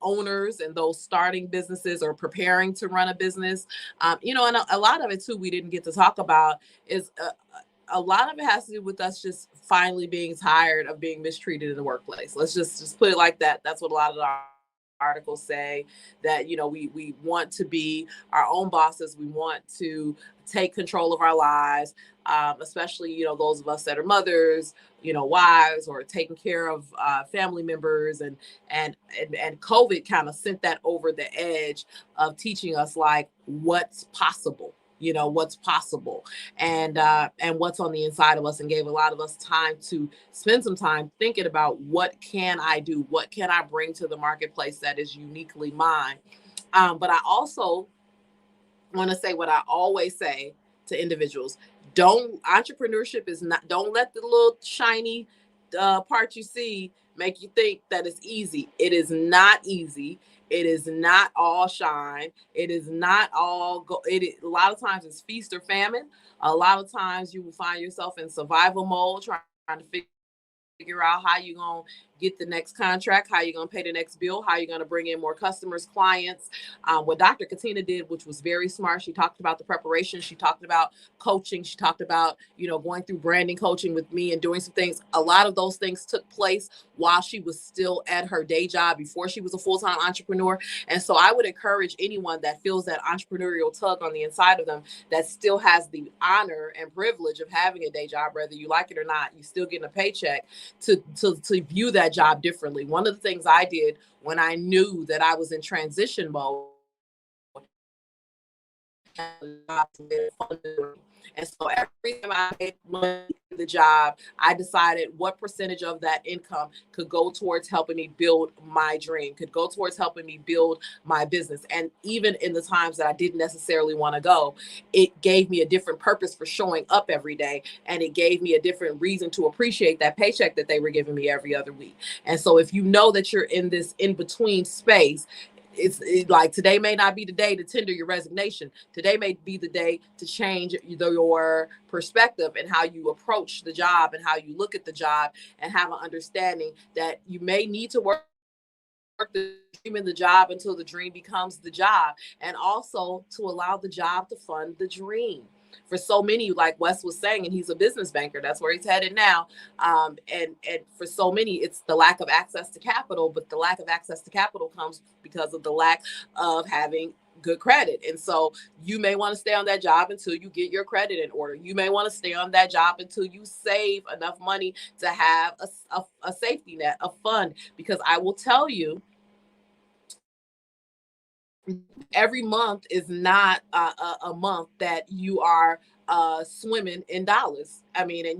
owners and those starting businesses or preparing to run a business. And a lot of it too, we didn't get to talk about is a lot of it has to do with us just finally being tired of being mistreated in the workplace. Let's just put it like that. That's what a lot of the articles say, that we want to be our own bosses. We want to take control of our lives, especially those of us that are mothers, wives, or taking care of family members, and COVID kind of sent that over the edge of teaching us like what's possible. What's possible and what's on the inside of us, and gave a lot of us time to spend some time thinking about what can I do? What can I bring to the marketplace that is uniquely mine? But I also want to say what I always say to individuals. Entrepreneurship is not, don't let the little shiny part you see make you think that it's easy. It is not easy. It is not all shine. It is not all a lot of times it's feast or famine. A lot of times you will find yourself in survival mode, trying to figure out how you're going to get the next contract, how you're going to pay the next bill, how you're going to bring in more customers, clients. What Dr. Katina did, which was very smart, she talked about the preparation. She talked about coaching. She talked about, going through branding coaching with me and doing some things. A lot of those things took place while she was still at her day job before she was a full-time entrepreneur. And so I would encourage anyone that feels that entrepreneurial tug on the inside of them, that still has the honor and privilege of having a day job, whether you like it or not, you still getting a paycheck, to view that job differently. One of the things I did when I knew that I was in transition mode, and so every time I made money in the job, I decided what percentage of that income could go towards helping me build my dream, could go towards helping me build my business. And even in the times that I didn't necessarily want to go, it gave me a different purpose for showing up every day. And it gave me a different reason to appreciate that paycheck that they were giving me every other week. And so if you know that you're in this in-between space, it's like today may not be the day to tender your resignation. Today may be the day to change your perspective and how you approach the job and how you look at the job, and have an understanding that you may need to work the dream in the job until the dream becomes the job, and also to allow the job to fund the dream. For so many, like Wes was saying, and he's a business banker, that's where he's headed now. And for so many, it's the lack of access to capital, but the lack of access to capital comes because of the lack of having good credit. And so you may want to stay on that job until you get your credit in order. You may want to stay on that job until you save enough money to have a safety net, a fund, because I will tell you, every month is not a month that you are swimming in dollars. I mean, and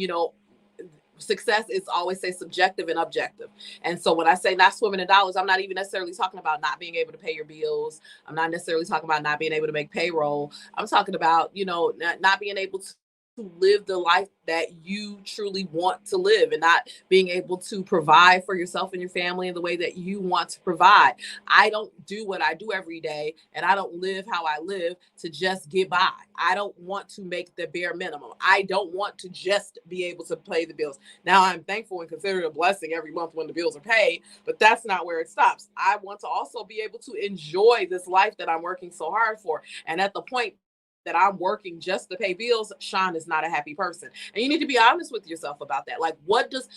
success is always say subjective and objective. And so when I say not swimming in dollars, I'm not even necessarily talking about not being able to pay your bills. I'm not necessarily talking about not being able to make payroll. I'm talking about, not being able to live the life that you truly want to live, and not being able to provide for yourself and your family in the way that you want to provide. I don't do what I do every day, and I don't live how I live to just get by. I don't want to make the bare minimum. I don't want to just be able to pay the bills. Now, I'm thankful and consider it a blessing every month when the bills are paid, but that's not where it stops. I want to also be able to enjoy this life that I'm working so hard for. And at the point that I'm working just to pay bills, Sean is not a happy person. And you need to be honest with yourself about that. Like,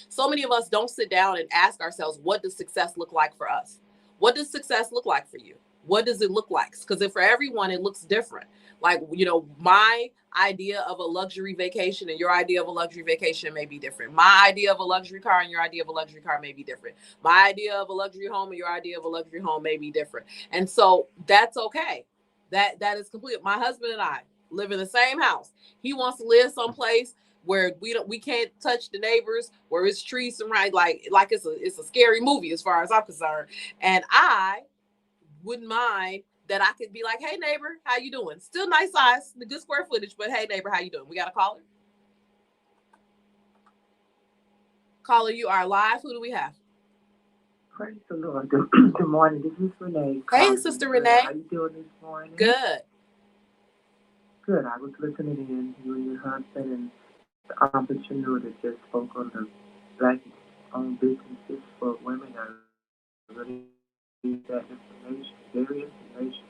so many of us don't sit down and ask ourselves, what does success look like for us? What does success look like for you? What does it look like? Because for everyone, it looks different. Like, my idea of a luxury vacation and your idea of a luxury vacation may be different. My idea of a luxury car and your idea of a luxury car may be different. My idea of a luxury home and your idea of a luxury home may be different. And so that's okay. That is complete. My husband and I live in the same house. He wants to live someplace where we can't touch the neighbors, where it's trees surrounded, like it's a scary movie as far as I'm concerned. And I wouldn't mind that I could be like, hey neighbor, how you doing? Still nice size, the good square footage, but hey neighbor, how you doing? We got a caller. Caller, you are live. Who do we have? Praise the Lord. Good morning. This is Renee. Hey, Sister Renee. How you doing this morning? Good. Good. I was listening in, you and your husband, and the entrepreneur that just spoke on the Black-owned businesses for women. I really need that information, very information.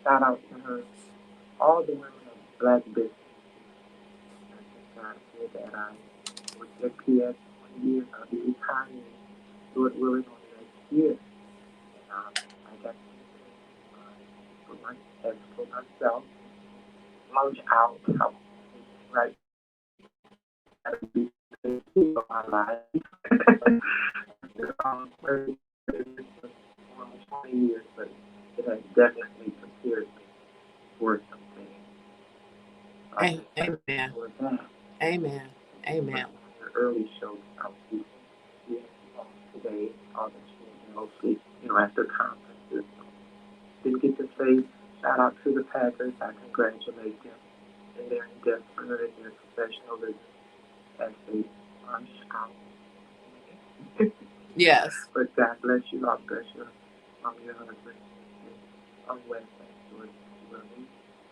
Shout out to her. All the women of Black business. I just God said that I was at PS 20 years. I'll be retiring. Lord willing, on the next year. And I got for myself, merge out how right of my life. For almost 20 years, but it has definitely prepared me for something. Amen. Amen. Amen. The early shows out today, all the mostly, at the conferences. Didn't get to say shout out to the Packers. I congratulate them in their endeavor and their professionalism as they launch out. Yes. But God bless you. God bless you. Your husband. On Wednesday, Lord, you will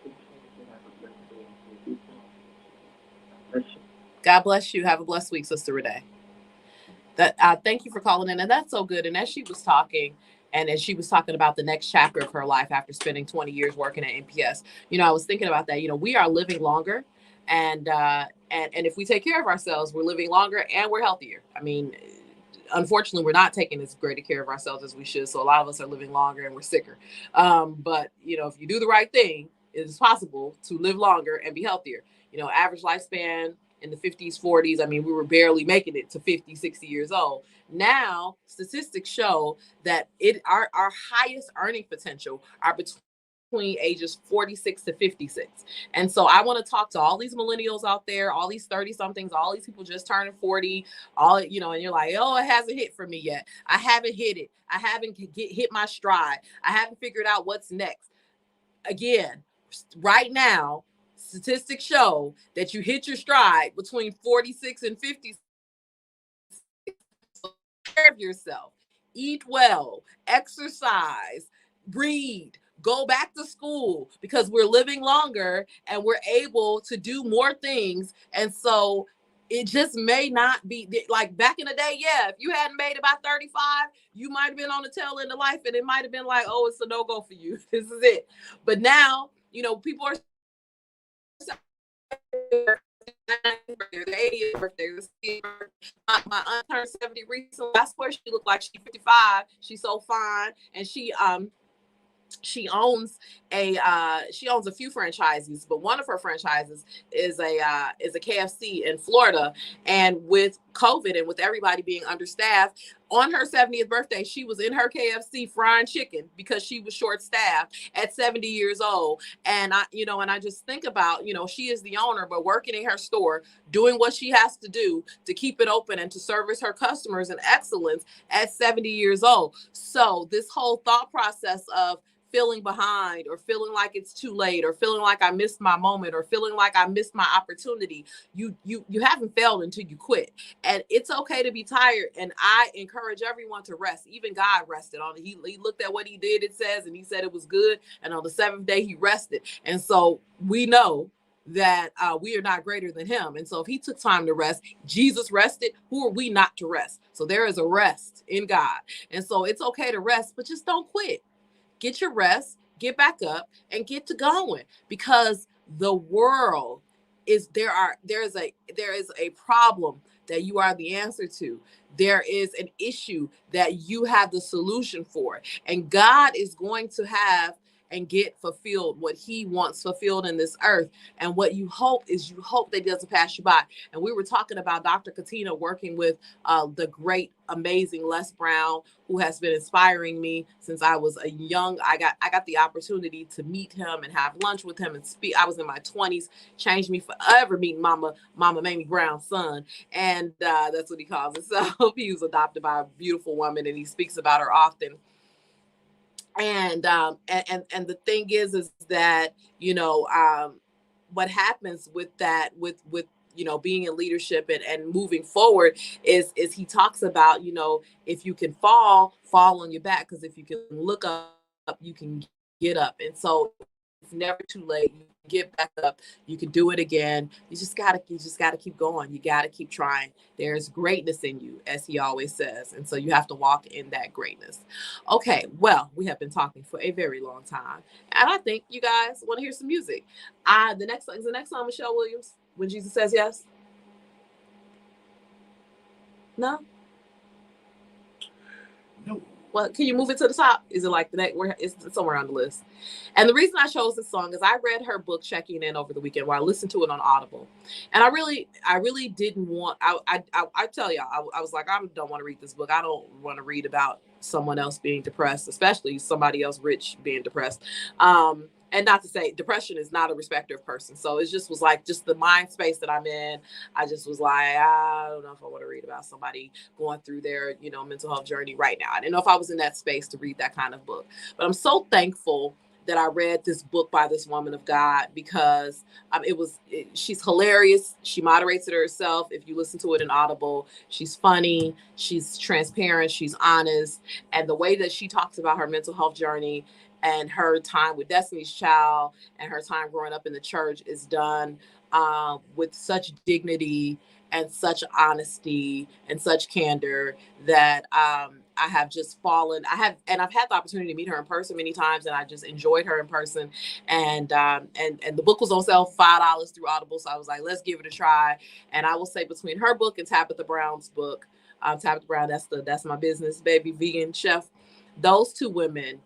continue to have a blessed day. God bless you. God bless you. Have a blessed week, Sister Renee. That thank you for calling in, and that's so good. And as she was talking, and as she was talking about the next chapter of her life after spending 20 years working at NPS, I was thinking about that. We are living longer, and if we take care of ourselves, we're living longer and we're healthier. I mean, unfortunately, we're not taking as great a care of ourselves as we should. So a lot of us are living longer and we're sicker. But if you do the right thing, it is possible to live longer and be healthier. Average lifespan in the 50s, 40s. I mean, we were barely making it to 50, 60 years old. Now, statistics show that our highest earning potential are between ages 46 to 56. And so I want to talk to all these millennials out there, all these 30 somethings, all these people just turning 40, and you're like, oh, it hasn't hit for me yet. I haven't hit it. I haven't hit my stride. I haven't figured out what's next. Again, right now, statistics show that you hit your stride between 46 and 50. Take care of yourself, eat well, exercise, read, go back to school, because we're living longer and we're able to do more things. And so it just may not be like back in the day. Yeah, if you hadn't made it by 35, you might have been on the tail end of life, and it might have been like, oh, it's a no-go for you. This is it. But now, people are their 80th birthday. My aunt turned 70 recently. I swear she looked like she's 55. She's so fine, and she owns a few franchises, but one of her franchises is a KFC in Florida. And with COVID and with everybody being understaffed, on her 70th birthday, she was in her KFC frying chicken because she was short staffed at 70 years old. And I just think about, she is the owner, but working in her store, doing what she has to do to keep it open and to service her customers in excellence at 70 years old. So this whole thought process of feeling behind, or feeling like it's too late, or feeling like I missed my moment, or feeling like I missed my opportunity, you haven't failed until you quit. And it's okay to be tired. And I encourage everyone to rest. Even God rested on it. He looked at what he did, it says, and he said it was good. And on the seventh day, he rested. And so we know that we are not greater than him. And so if he took time to rest, Jesus rested, who are we not to rest? So there is a rest in God. And so it's okay to rest, but just don't quit. Get your rest, get back up, and get to going, because the world is there is a problem that you are the answer to. There is an issue that you have the solution for, and God is going to have and get fulfilled what he wants fulfilled in this earth. And what you hope that he doesn't pass you by. And we were talking about Dr. Katina working with the great, amazing Les Brown, who has been inspiring me since I was a young. I got the opportunity to meet him and have lunch with him and speak. I was in my 20s. Changed me forever meeting Mama Mamie Brown's son, and that's what he calls himself. He was adopted by a beautiful woman, and he speaks about her often. And the thing is that what happens with that, with being in leadership and moving forward, is he talks about, if you can fall on your back, because if you can look up, you can get up. And so it's never too late. You can get back up. You can do it again. You just gotta keep going. You gotta keep trying. There's greatness in you, as he always says. And so you have to walk in that greatness. Okay, well, we have been talking for a very long time, and I think you guys want to hear some music. The next song, Michelle Williams, When Jesus Says Yes. No. No. Well, can you move it to the top? Is it like the next? Where it's somewhere on the list? And the reason I chose this song is I read her book Checking In over the weekend, while I listened to it on Audible, and I really didn't want. I tell y'all, I was like, I don't want to read this book. I don't want to read about someone else being depressed, especially somebody else rich being depressed. And not to say depression is not a respecter of person. So it just was like, just the mind space that I'm in. I just was like, I don't know if I want to read about somebody going through their, mental health journey right now. I didn't know if I was in that space to read that kind of book. But I'm so thankful that I read this book by this woman of God, because she's hilarious. She moderates it herself. If you listen to it in Audible, she's funny, she's transparent, she's honest. And the way that she talks about her mental health journey and her time with Destiny's Child and her time growing up in the church is done with such dignity and such honesty and such candor that I have just fallen. I've had the opportunity to meet her in person many times, and I just enjoyed her in person. And the book was on sale $5 through Audible, so I was like, let's give it a try. And I will say, between her book and Tabitha Brown's book, Tabitha Brown, that's my business baby, vegan chef. Those two women,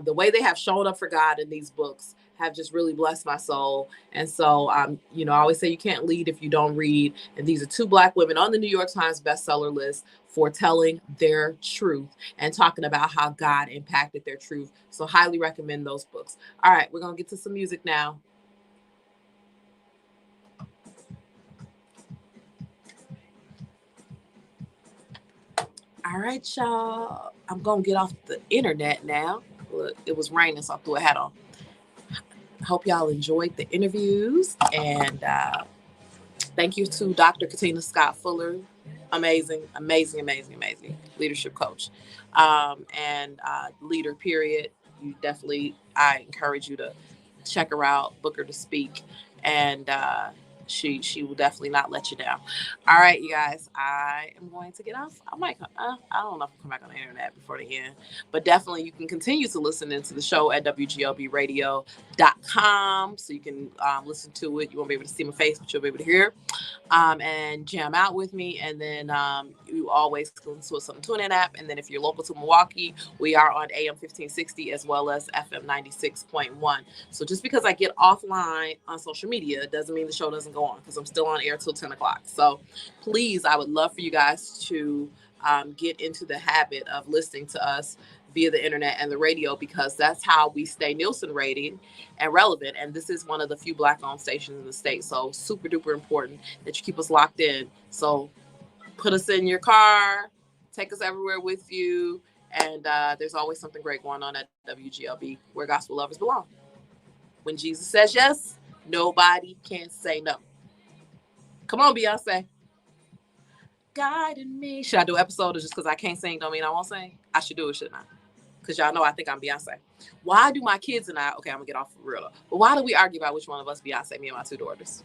the way they have shown up for God in these books have just really blessed my soul. And so, I always say you can't lead if you don't read. And these are two Black women on the New York Times bestseller list for telling their truth and talking about how God impacted their truth. So highly recommend those books. All right, we're going to get to some music now. All right, y'all. I'm going to get off the internet now. Look, it was raining, so I threw a hat on. Hope y'all enjoyed the interviews, and thank you to Dr. Katina Scott Fuller. Amazing leadership coach, and leader, period. I encourage you to check her out, book her to speak, and she will definitely not let you down. All right, you guys, I am going to get off. I don't know if I'll come back on the internet before the end, but definitely you can continue to listen into the show at WGLBradio.com, so you can listen to it. You won't be able to see my face, but you'll be able to hear and jam out with me. And then you always can listen to us on the TuneIn app. And then if you're local to Milwaukee, we are on AM 1560 as well as FM 96.1. So just because I get offline on social media doesn't mean the show doesn't go on, because I'm still on air till 10 o'clock. So please, I would love for you guys to get into the habit of listening to us via the internet and the radio, because that's how we stay Nielsen rated and relevant. And this is one of the few Black-owned stations in the state. So super duper important that you keep us locked in. So put us in your car, take us everywhere with you. And there's always something great going on at WGLB, where gospel lovers belong. When Jesus says yes, nobody can say no. Come on, Beyonce. Guiding me. Should I do an episode, or just because I can't sing don't mean I won't sing? I should do it, shouldn't I? Because y'all know I think I'm Beyonce. Why do my kids and I, okay, I'm going to get off for real, but why do we argue about which one of us Beyonce, me and my two daughters?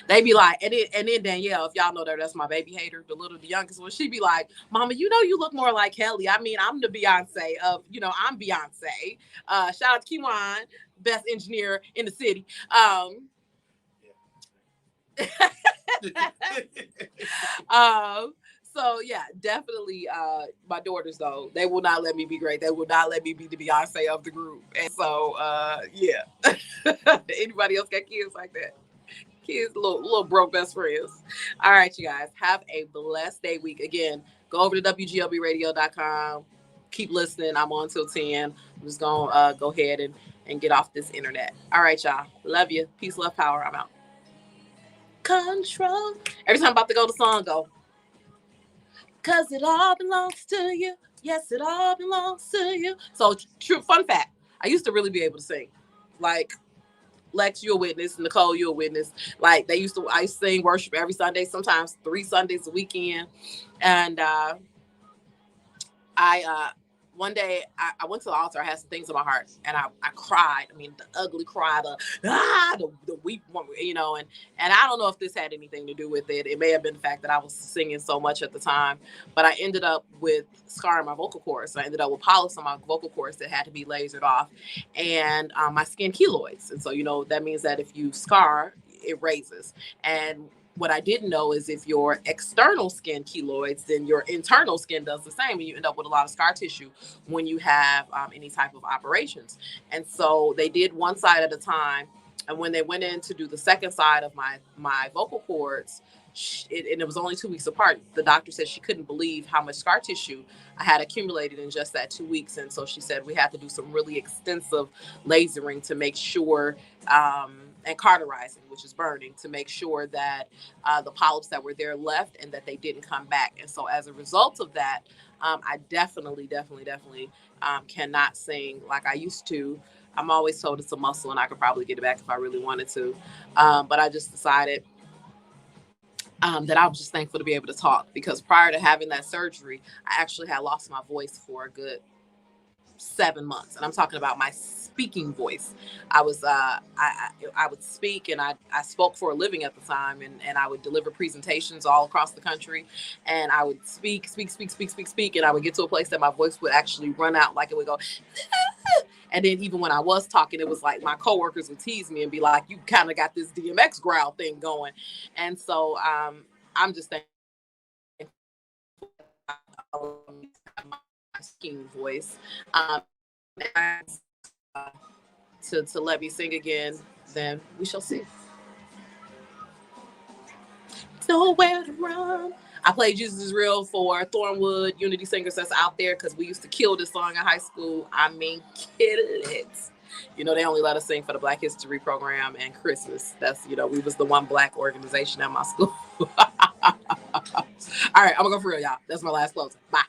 They be like, and then Danielle, if y'all know that, that's my baby hater, the youngest one. She be like, Mama, you look more like Kelly. I mean, I'm the Beyonce of, I'm Beyonce. Shout out to Kiwan, best engineer in the city. So yeah, definitely my daughters, though, they will not let me be great. They will not let me be the Beyonce of the group. And so yeah. Anybody else got kids like that? Kids, little broke best friends. All right, you guys, have a blessed day week. Again, go over to WGLBradio.com. Keep listening. I'm on till 10. I'm just gonna go ahead and get off this internet. All right, y'all. Love you. Peace, love, power. I'm out. Control. Every time I'm about to go, the song go. 'Cause it all belongs to you. Yes, it all belongs to you. So true fun fact, I used to really be able to sing. Like Lex, you're a witness. Nicole, you're a witness. Like I used to sing worship every Sunday, sometimes 3 Sundays a weekend. And one day I went to the altar. I had some things in my heart, and I cried. I mean, the ugly cry, the weep one, and I don't know if this had anything to do with it. It may have been the fact that I was singing so much at the time, but I ended up with scarring my vocal cords. I ended up with polyps on my vocal cords that had to be lasered off, and my skin keloids. And so that means that if you scar, it raises. And what I didn't know is if your external skin keloids, then your internal skin does the same, and you end up with a lot of scar tissue when you have any type of operations. And so they did one side at a time. And when they went in to do the second side of my vocal cords, and it was only 2 weeks apart, the doctor said she couldn't believe how much scar tissue I had accumulated in just that 2 weeks. And so she said we had to do some really extensive lasering to make sure, and cauterizing, which is burning, to make sure that the polyps that were there left and that they didn't come back. And so as a result of that, I definitely cannot sing like I used to. I'm always told it's a muscle and I could probably get it back if I really wanted to. But I just decided that I was just thankful to be able to talk, because prior to having that surgery, I actually had lost my voice for a good 7 months. And I'm talking about my speaking voice. I was I would speak, and I spoke for a living at the time, and I would deliver presentations all across the country, and I would speak, and I would get to a place that my voice would actually run out, like it would go. And then even when I was talking, it was like my coworkers would tease me and be like, "You kind of got this DMX growl thing going," and so I'm just thinking my speaking voice. And, to let me sing again, then we shall see. Nowhere to run. I played Jesus is Real for Thornwood Unity Singers that's out there, because we used to kill this song in high school. I mean, kill it. You know, they only let us sing for the Black History program and Christmas. That's, you know, we was the one Black organization at my school. All right, I'm gonna go for real, y'all. That's my last closing. Bye.